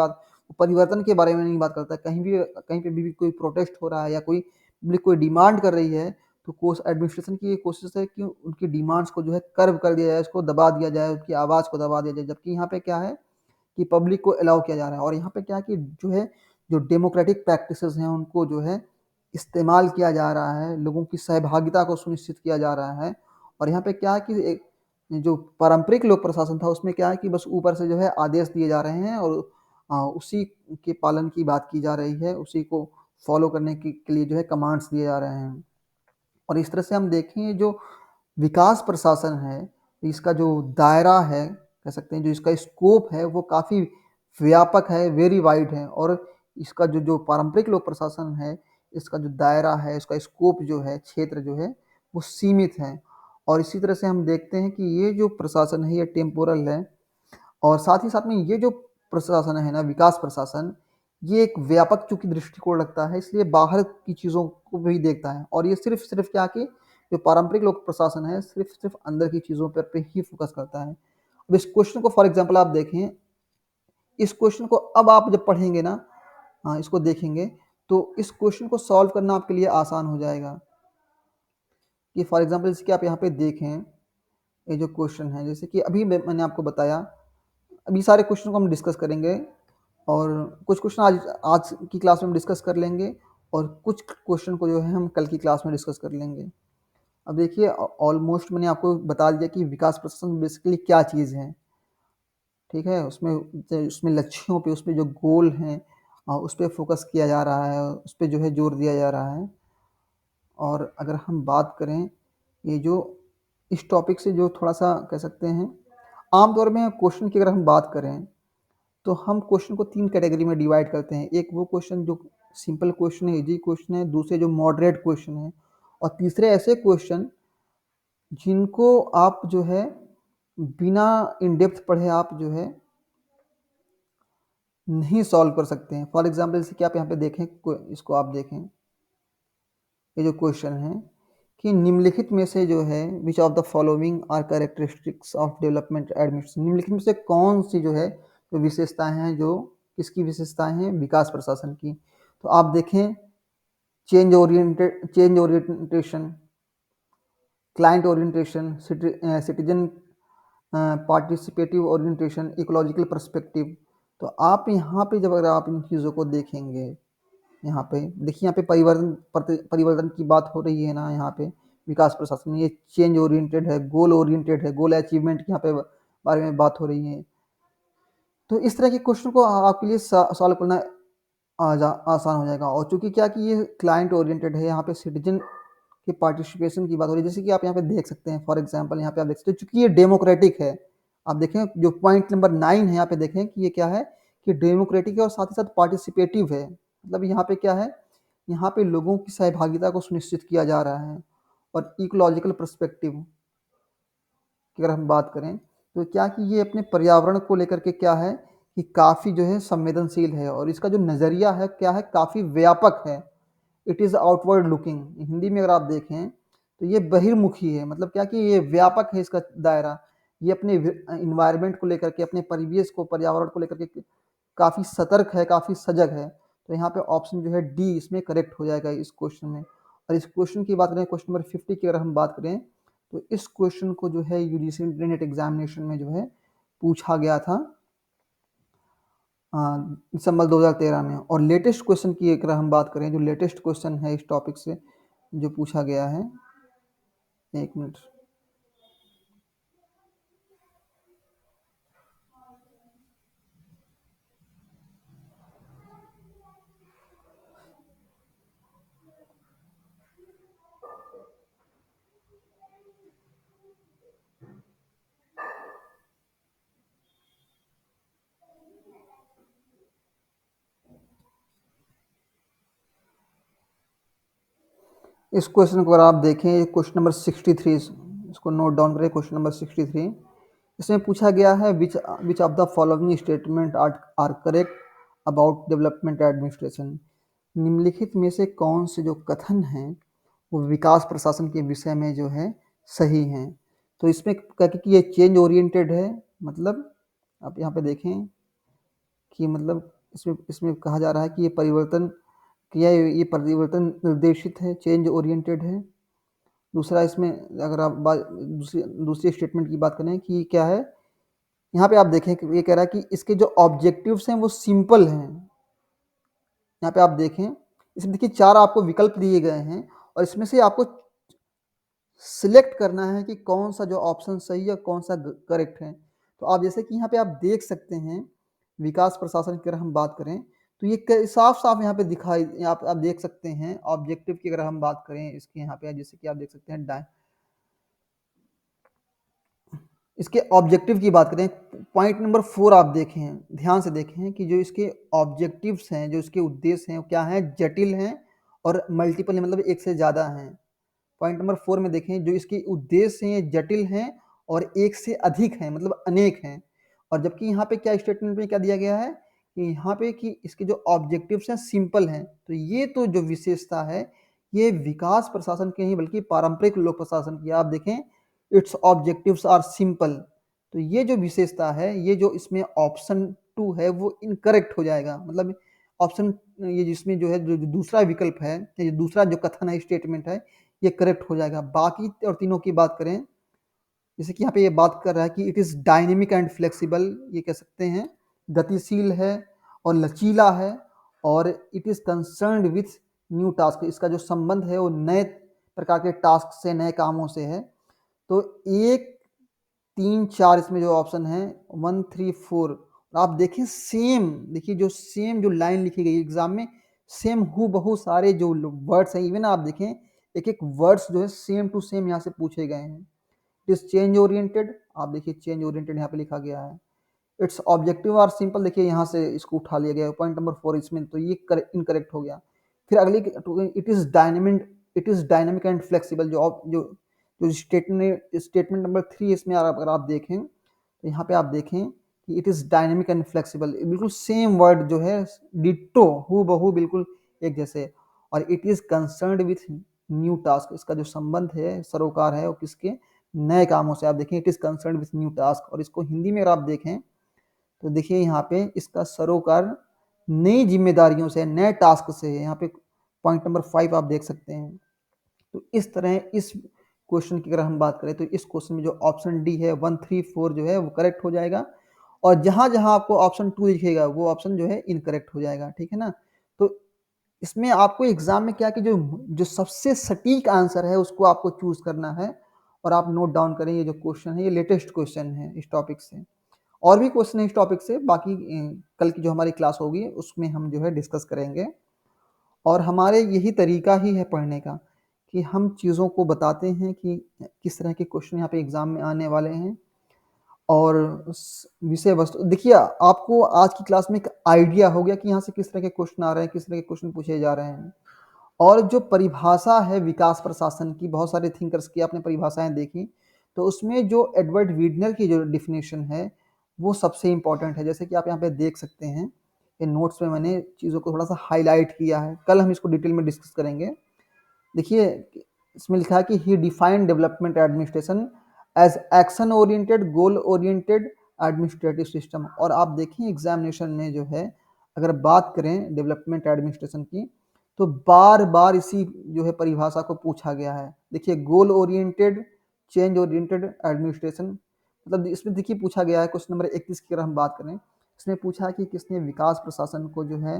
परिवर्तन के बारे में नहीं बात करता है। कहीं पे भी कोई प्रोटेस्ट हो रहा है या कोई डिमांड कर रही है, तो कोर्स एडमिनिस्ट्रेशन की ये कोशिश है कि उनकी डिमांड्स को जो है कर्व कर दिया जाए, उसको दबा दिया जाए, उनकी आवाज़ को दबा दिया जाए। जबकि यहाँ पे क्या है कि पब्लिक को अलाउ किया जा रहा है, और यहाँ पे क्या है कि जो है जो डेमोक्रेटिक प्रैक्टिसेस हैं उनको जो है इस्तेमाल किया जा रहा है, लोगों की सहभागिता को सुनिश्चित किया जा रहा है। और यहाँ पे क्या है कि एक जो पारंपरिक लोक प्रशासन था उसमें क्या है कि बस ऊपर से जो है आदेश दिए जा रहे हैं, और उसी के पालन की बात की जा रही है, उसी को फॉलो करने के लिए जो है कमांड्स दिए जा रहे हैं। और इस तरह से हम देखें जो विकास प्रशासन है, इसका जो दायरा है, कह सकते हैं जो इसका स्कोप है वो काफ़ी व्यापक है, वेरी वाइड है। और इसका जो जो पारंपरिक लोक प्रशासन है, इसका जो दायरा है, इसका स्कोप जो है, क्षेत्र जो है वो सीमित है। और इसी तरह से हम देखते हैं कि ये जो प्रशासन है ये टेम्पोरल है, और साथ ही साथ में ये जो प्रशासन है ना, विकास प्रशासन, ये एक व्यापक चूंकि दृष्टिकोण रखता है, इसलिए बाहर की चीज़ों को भी देखता है। और ये सिर्फ सिर्फ क्या कि जो पारंपरिक लोक प्रशासन है सिर्फ सिर्फ अंदर की चीज़ों पर पे ही फोकस करता है। अब इस क्वेश्चन को फॉर एग्जांपल आप देखें, इस क्वेश्चन को अब आप जब पढ़ेंगे ना, इसको देखेंगे, तो इस क्वेश्चन को सॉल्व करना आपके लिए आसान हो जाएगा। कि फॉर एग्जांपल जैसे कि आप यहाँ पे देखें, ये जो क्वेश्चन है, जैसे कि अभी मैंने आपको बताया, अभी सारे क्वेश्चन को हम डिस्कस करेंगे, और कुछ क्वेश्चन आज आज की क्लास में हम डिस्कस कर लेंगे, और कुछ क्वेश्चन को जो है हम कल की क्लास में डिस्कस कर लेंगे। अब देखिए, ऑलमोस्ट मैंने आपको बता दिया कि विकास प्रशासन बेसिकली क्या चीज़ है, ठीक है। उसमें उसमें लक्ष्यों पे, उसमें जो गोल हैं, उस पर फोकस किया जा रहा है, उस पर जो है जोर दिया जा रहा है। और अगर हम बात करें ये जो इस टॉपिक से जो थोड़ा सा कह सकते हैं, आमतौर में क्वेश्चन की अगर हम बात करें तो हम क्वेश्चन को 3 कैटेगरी में डिवाइड करते हैं। एक वो क्वेश्चन जो सिंपल क्वेश्चन है, ईजी क्वेश्चन है, दूसरे जो मॉडरेट क्वेश्चन है, और तीसरे ऐसे क्वेश्चन जिनको आप जो है बिना इन डेप्थ पढ़े आप जो है नहीं सॉल्व कर सकते हैं। फॉर एग्जांपल जैसे कि आप यहाँ पे देखें, इसको आप देखें, ये जो क्वेश्चन है कि निम्नलिखित में से जो है which of the following are characteristics of development administration, निम्नलिखित में से कौन सी जो है जो विशेषताएं हैं, जो किसकी विशेषताएं हैं, विकास प्रशासन की। तो आप देखें, change orientation, client orientation, citizen participative orientation, ecological perspective. तो आप यहाँ पे जब अगर आप इन चीज़ों को देखेंगे, यहाँ पे देखिए, यहाँ पे परिवर्तन की बात हो रही है ना, यहाँ पे विकास प्रशासन, ये चेंज ओरिएंटेड है, गोल ओरिएंटेड है, गोल अचीवमेंट की यहाँ पे बारे में बात हो रही है। तो इस तरह के क्वेश्चन को आपके लिए सॉल्व करना आसान हो जाएगा। और चूंकि क्या कि ये क्लाइंट ओरिएंटेड है, यहाँ पे सिटीजन के पार्टिसिपेशन की बात हो रही है, जैसे कि आप यहाँ पे देख सकते हैं। फॉर एग्जांपल यहाँ पे आप देख सकते हैं, चूंकि ये डेमोक्रेटिक है, आप देखें जो पॉइंट नंबर 9 है, यहाँ पे देखें कि ये क्या है कि डेमोक्रेटिक है और साथ ही साथ पार्टिसिपेटिव है। मतलब यहाँ पे क्या है, यहाँ पे लोगों की सहभागिता को सुनिश्चित किया जा रहा है। और इकोलॉजिकल पर्सपेक्टिव की अगर हम बात करें, तो क्या कि ये अपने पर्यावरण को लेकर के क्या है कि काफ़ी जो है संवेदनशील है, और इसका जो नज़रिया है क्या है, काफ़ी व्यापक है। It is outward looking, Hindi में अगर आप देखें तो ये बहिर्मुखी है। मतलब क्या कि ये व्यापक है इसका दायरा, ये अपने इन्वायरमेंट को लेकर के, अपने परिवेश को, पर्यावरण को लेकर के काफ़ी सतर्क है, काफ़ी सजग है। तो यहाँ पे ऑप्शन जो है डी इसमें करेक्ट हो जाएगा इस क्वेश्चन में। और इस क्वेश्चन की बात करें, क्वेश्चन नंबर 50 की अगर हम बात करें, तो इस क्वेश्चन को जो है यूजीसी नेट एग्जामिनेशन में जो है पूछा गया था दिसंबर 2013 में। और लेटेस्ट क्वेश्चन की अगर हम बात करें, जो लेटेस्ट क्वेश्चन है इस टॉपिक से जो पूछा गया है, एक मिनट, इस क्वेश्चन को अगर आप देखें, क्वेश्चन नंबर 63, इसको नोट डाउन करें, क्वेश्चन नंबर 63। इसमें पूछा गया है which of the following statement are correct about development administration, निम्नलिखित में से कौन से जो कथन हैं वो विकास प्रशासन के विषय में जो है सही हैं। तो इसमें कहते कि ये चेंज ओरिएंटेड है, मतलब आप यहाँ पे देखें कि मतलब इसमें इसमें कहा जा रहा है कि ये परिवर्तन निर्देशित है, चेंज ओरिएंटेड है। दूसरा इसमें अगर आप दूसरी दूसरी स्टेटमेंट की बात करें कि क्या है, यहाँ पे आप देखें कि ये कह रहा है कि इसके जो ऑब्जेक्टिव्स हैं वो सिंपल हैं। यहाँ पे आप देखें, इसमें देखिए 4 आपको विकल्प दिए गए हैं और इसमें से आपको सिलेक्ट करना है कि कौन सा जो ऑप्शन सही है, कौन सा करेक्ट है। तो आप जैसे कि यहाँ पे आप देख सकते हैं, विकास प्रशासन की अगर हम बात करें तो ये साफ-साफ यहाँ पे दिखाई आप देख सकते हैं। ऑब्जेक्टिव की अगर हम बात करें इसके यहाँ पे जैसे कि आप देख सकते हैं इसके ऑब्जेक्टिव की बात करें, पॉइंट नंबर 4 आप देखें, ध्यान से देखें कि जो इसके ऑब्जेक्टिव्स हैं, जो इसके उद्देश्य हैं, वो क्या हैं? जटिल हैं और मल्टीपल हैं, मतलब एक से ज़्यादा हैं। पॉइंट नंबर 4 में देखें, जो इसके उद्देश्य हैं, जटिल हैं और एक से अधिक हैं, मतलब अनेक हैं। और जबकि यहाँ पे क्या स्टेटमेंट में क्या दिया गया है कि यहाँ पे कि इसके जो ऑब्जेक्टिव्स हैं, सिंपल हैं। तो ये तो जो विशेषता है, ये विकास प्रशासन की नहीं बल्कि पारंपरिक लोक प्रशासन की है। आप देखें, इट्स ऑब्जेक्टिव्स आर सिंपल। तो ये जो विशेषता है, ये जो इसमें ऑप्शन 2 है वो इनकरेक्ट हो जाएगा। मतलब ऑप्शन ये जिसमें जो है जो दूसरा विकल्प है, ये दूसरा जो कथन है, स्टेटमेंट है, ये करेक्ट हो जाएगा। बाकी और तीनों की बात करें, जैसे कि यहाँ पे ये बात कर रहा है कि it is dynamic and flexible, ये कह सकते हैं गतिशील है और लचीला है, और it is concerned with new task, इसका जो संबंध है वो नए प्रकार के टास्क से, नए कामों से है। तो 1, 3, 4 इसमें जो ऑप्शन है 1, 3, 4 आप देखें सेम, देखिए जो सेम जो लाइन लिखी गई एग्जाम में, सेम हूबहू सारे जो वर्ड्स हैं, इवन आप देखें एक एक वर्ड्स जो है सेम टू सेम यहाँ से पूछे गए हैं। इट इज चेंज ओरिएंटेड, आप देखिए चेंज ओरिएंटेड यहाँ पे लिखा गया है। इट्स ऑब्जेक्टिव आर सिंपल, देखिए यहाँ से इसको उठा लिया गया है पॉइंट नंबर 4 इसमें, तो ये इनकरेक्ट हो गया। फिर अगली, it is dynamic and flexible, जो स्टेटमेंट नंबर 3 इसमें अगर आप देखें तो यहाँ पे आप देखें कि it is dynamic and flexible, बिल्कुल सेम वर्ड जो है, डिट्टो हु बहू बिल्कुल एक जैसे। और it is concerned with new task, इसका जो संबंध है, सरोकार है वो किसके? नए कामों से। आप देखें it is concerned with new task, और इसको हिंदी में अगर आप देखें तो देखिए यहाँ पे इसका सरोकार नई जिम्मेदारियों से, नए टास्क से है। यहाँ पे पॉइंट नंबर 5 आप देख सकते हैं। तो इस तरह इस क्वेश्चन की अगर हम बात करें तो इस क्वेश्चन में जो ऑप्शन डी है 1, 3, 4 जो है वो करेक्ट हो जाएगा, और जहां जहां आपको ऑप्शन 2 दिखेगा वो ऑप्शन जो है इनकरेक्ट हो जाएगा। ठीक है ना? तो इसमें आपको एग्जाम में क्या कि जो जो सबसे सटीक आंसर है उसको आपको चूज करना है, और आप नोट डाउन करें ये जो क्वेश्चन है ये लेटेस्ट क्वेश्चन है इस टॉपिक से। और भी क्वेश्चन है इस टॉपिक से, बाकी कल की जो हमारी क्लास होगी उसमें हम जो है डिस्कस करेंगे। और हमारे यही तरीका ही है पढ़ने का कि हम चीज़ों को बताते हैं कि किस तरह के क्वेश्चन यहाँ पे एग्जाम में आने वाले हैं, और विषय वस्तु देखिए, आपको आज की क्लास में एक आइडिया हो गया कि यहाँ से किस तरह के क्वेश्चन आ रहे हैं, किस तरह के क्वेश्चन पूछे जा रहे हैं। और जो परिभाषा है विकास प्रशासन की, बहुत सारे थिंकर्स की आपने परिभाषाएं देखी, तो उसमें जो एडवर्ड वीडनर की जो डिफिनेशन है वो सबसे इंपॉर्टेंट है। जैसे कि आप यहाँ पे देख सकते हैं, ये नोट्स में मैंने चीज़ों को थोड़ा सा हाईलाइट किया है, कल हम इसको डिटेल में डिस्कस करेंगे। देखिए इसमें लिखा है कि he defined development administration as action oriented, goal oriented administrative system. और आप देखें एग्जामिनेशन में जो है, अगर बात करें डेवलपमेंट एडमिनिस्ट्रेशन की, तो बार बार इसी जो है परिभाषा को पूछा गया है। देखिए goal oriented, change oriented administration, मतलब इसमें देखिए पूछा गया है क्वेश्चन नंबर 31 की अगर हम बात करें, इसमें पूछा है कि किसने विकास प्रशासन को जो है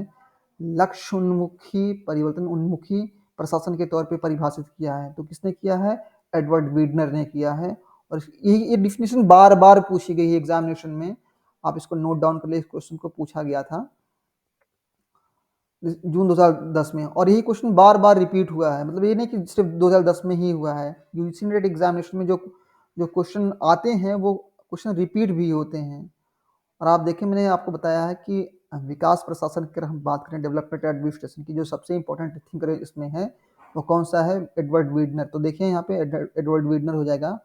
लक्ष्य उन्मुखी, परिवर्तन उन्मुखी प्रशासन के तौर पे परिभाषित किया है। तो किसने किया है? एडवर्ड वीडनर ने किया है। और ये डिफिनेशन बार बार पूछी गई है एग्जामिनेशन में, आप इसको नोट डाउन कर ले, इस क्वेश्चन को पूछा गया था जून 2010 में, और यही क्वेश्चन बार बार रिपीट हुआ है। मतलब ये नहीं कि सिर्फ 2010 में ही हुआ है, यूजीसी नेट एग्जामिनेशन में जो जो क्वेश्चन आते हैं वो क्वेश्चन रिपीट भी होते हैं। और आप देखें, मैंने आपको बताया है कि विकास प्रशासन की अगर हम बात करें, डेवलपमेंट एडमिनिस्ट्रेशन की जो सबसे इंपॉर्टेंट थिंकर इसमें है वो कौन सा है? एडवर्ड वीडनर। तो देखिए यहाँ पे एडवर्ड वीडनर हो जाएगा।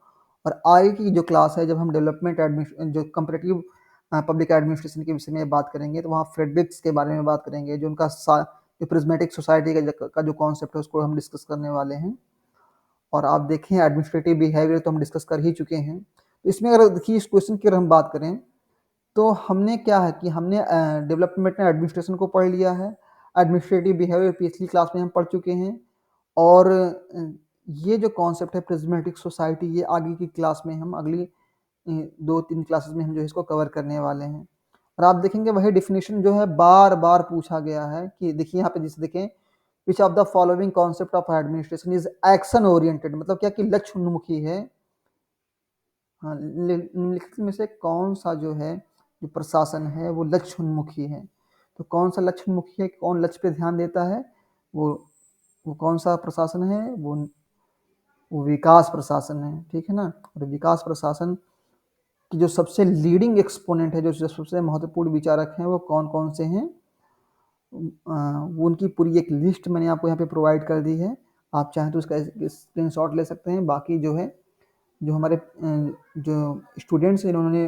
और आगे की जो क्लास है, जब हम डेवलपमेंट एडमिनिस्ट्रेशन, जो कंपैरेटिव पब्लिक एडमिनिस्ट्रेशन के विषय में बात करेंगे, तो वहाँ फ्रेडरिक्स के बारे में बात करेंगे, जो उनका जो प्रिज्मेटिक सोसाइटी का जो कॉन्सेप्ट है उसको हम डिस्कस करने वाले हैं। और आप देखें एडमिनिस्ट्रेटिव बिहेवियर तो हम डिस्कस कर ही चुके हैं। तो इसमें अगर देखिए इस क्वेश्चन की अगर हम बात करें, तो हमने क्या है कि हमने डेवलपमेंट एंड एडमिनिस्ट्रेशन को पढ़ लिया है, एडमिनिस्ट्रेटिव बिहेवियर पिछली क्लास में हम पढ़ चुके हैं, और ये जो कॉन्सेप्ट है प्रिज्मेटिक सोसाइटी, ये आगे की क्लास में हम अगली 2-3 क्लासेस में हम जो है इसको कवर करने वाले हैं। और आप देखेंगे वही डेफिनेशन जो है बार-बार पूछा गया है कि देखिए यहाँ पे जैसे देखें, विच of the following concept of administration is action oriented, मतलब क्या कि लक्ष्य उन्मुखी है। हाँ, निम्नलिखित में से कौन सा जो है जो प्रशासन है वो लक्ष्य उन्मुखी है। तो कौन सा लक्ष्य उन्मुखी है, कौन लक्ष्य पे ध्यान देता है, वो वो कौन सा प्रशासन है, वो विकास प्रशासन है। ठीक है ना। और विकास प्रशासन की जो सबसे लीडिंग एक्सपोनेंट है, जो सबसे महत्वपूर्ण विचारक हैं, वो कौन कौन से हैं, वो उनकी पूरी एक लिस्ट मैंने आपको यहाँ पे प्रोवाइड कर दी है। आप चाहें तो उसका स्क्रीनशॉट ले सकते हैं। बाकी जो है जो हमारे जो स्टूडेंट्स हैं इन्होंने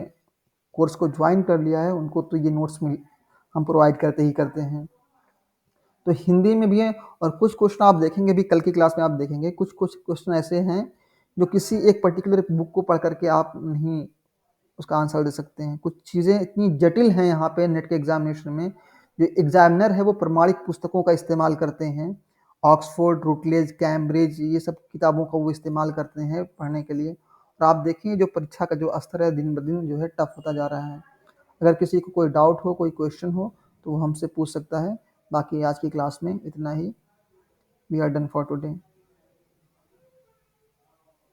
कोर्स को ज्वाइन कर लिया है, उनको तो ये नोट्स मिल हम प्रोवाइड करते ही करते हैं। तो हिंदी में भी है, और कुछ क्वेश्चन आप देखेंगे भी कल की क्लास में, आप देखेंगे कुछ कुछ क्वेश्चन ऐसे हैं जो किसी एक पर्टिकुलर बुक को पढ़ करके आप नहीं उसका आंसर दे सकते हैं। कुछ चीज़ें इतनी जटिल हैं यहाँ पे नेट के एग्जामिनेशन में, जो एग्जामिनर है वो प्रमाणिक पुस्तकों का इस्तेमाल करते हैं। ऑक्सफोर्ड, रूटलेज, कैम्ब्रिज, ये सब किताबों का वो इस्तेमाल करते हैं पढ़ने के लिए। और आप देखिए जो परीक्षा का जो स्तर है दिन ब दिन जो है टफ होता जा रहा है। अगर किसी को कोई डाउट हो, कोई क्वेश्चन हो, तो वो हमसे पूछ सकता है। बाकी आज की क्लास में इतना ही। We are done for today.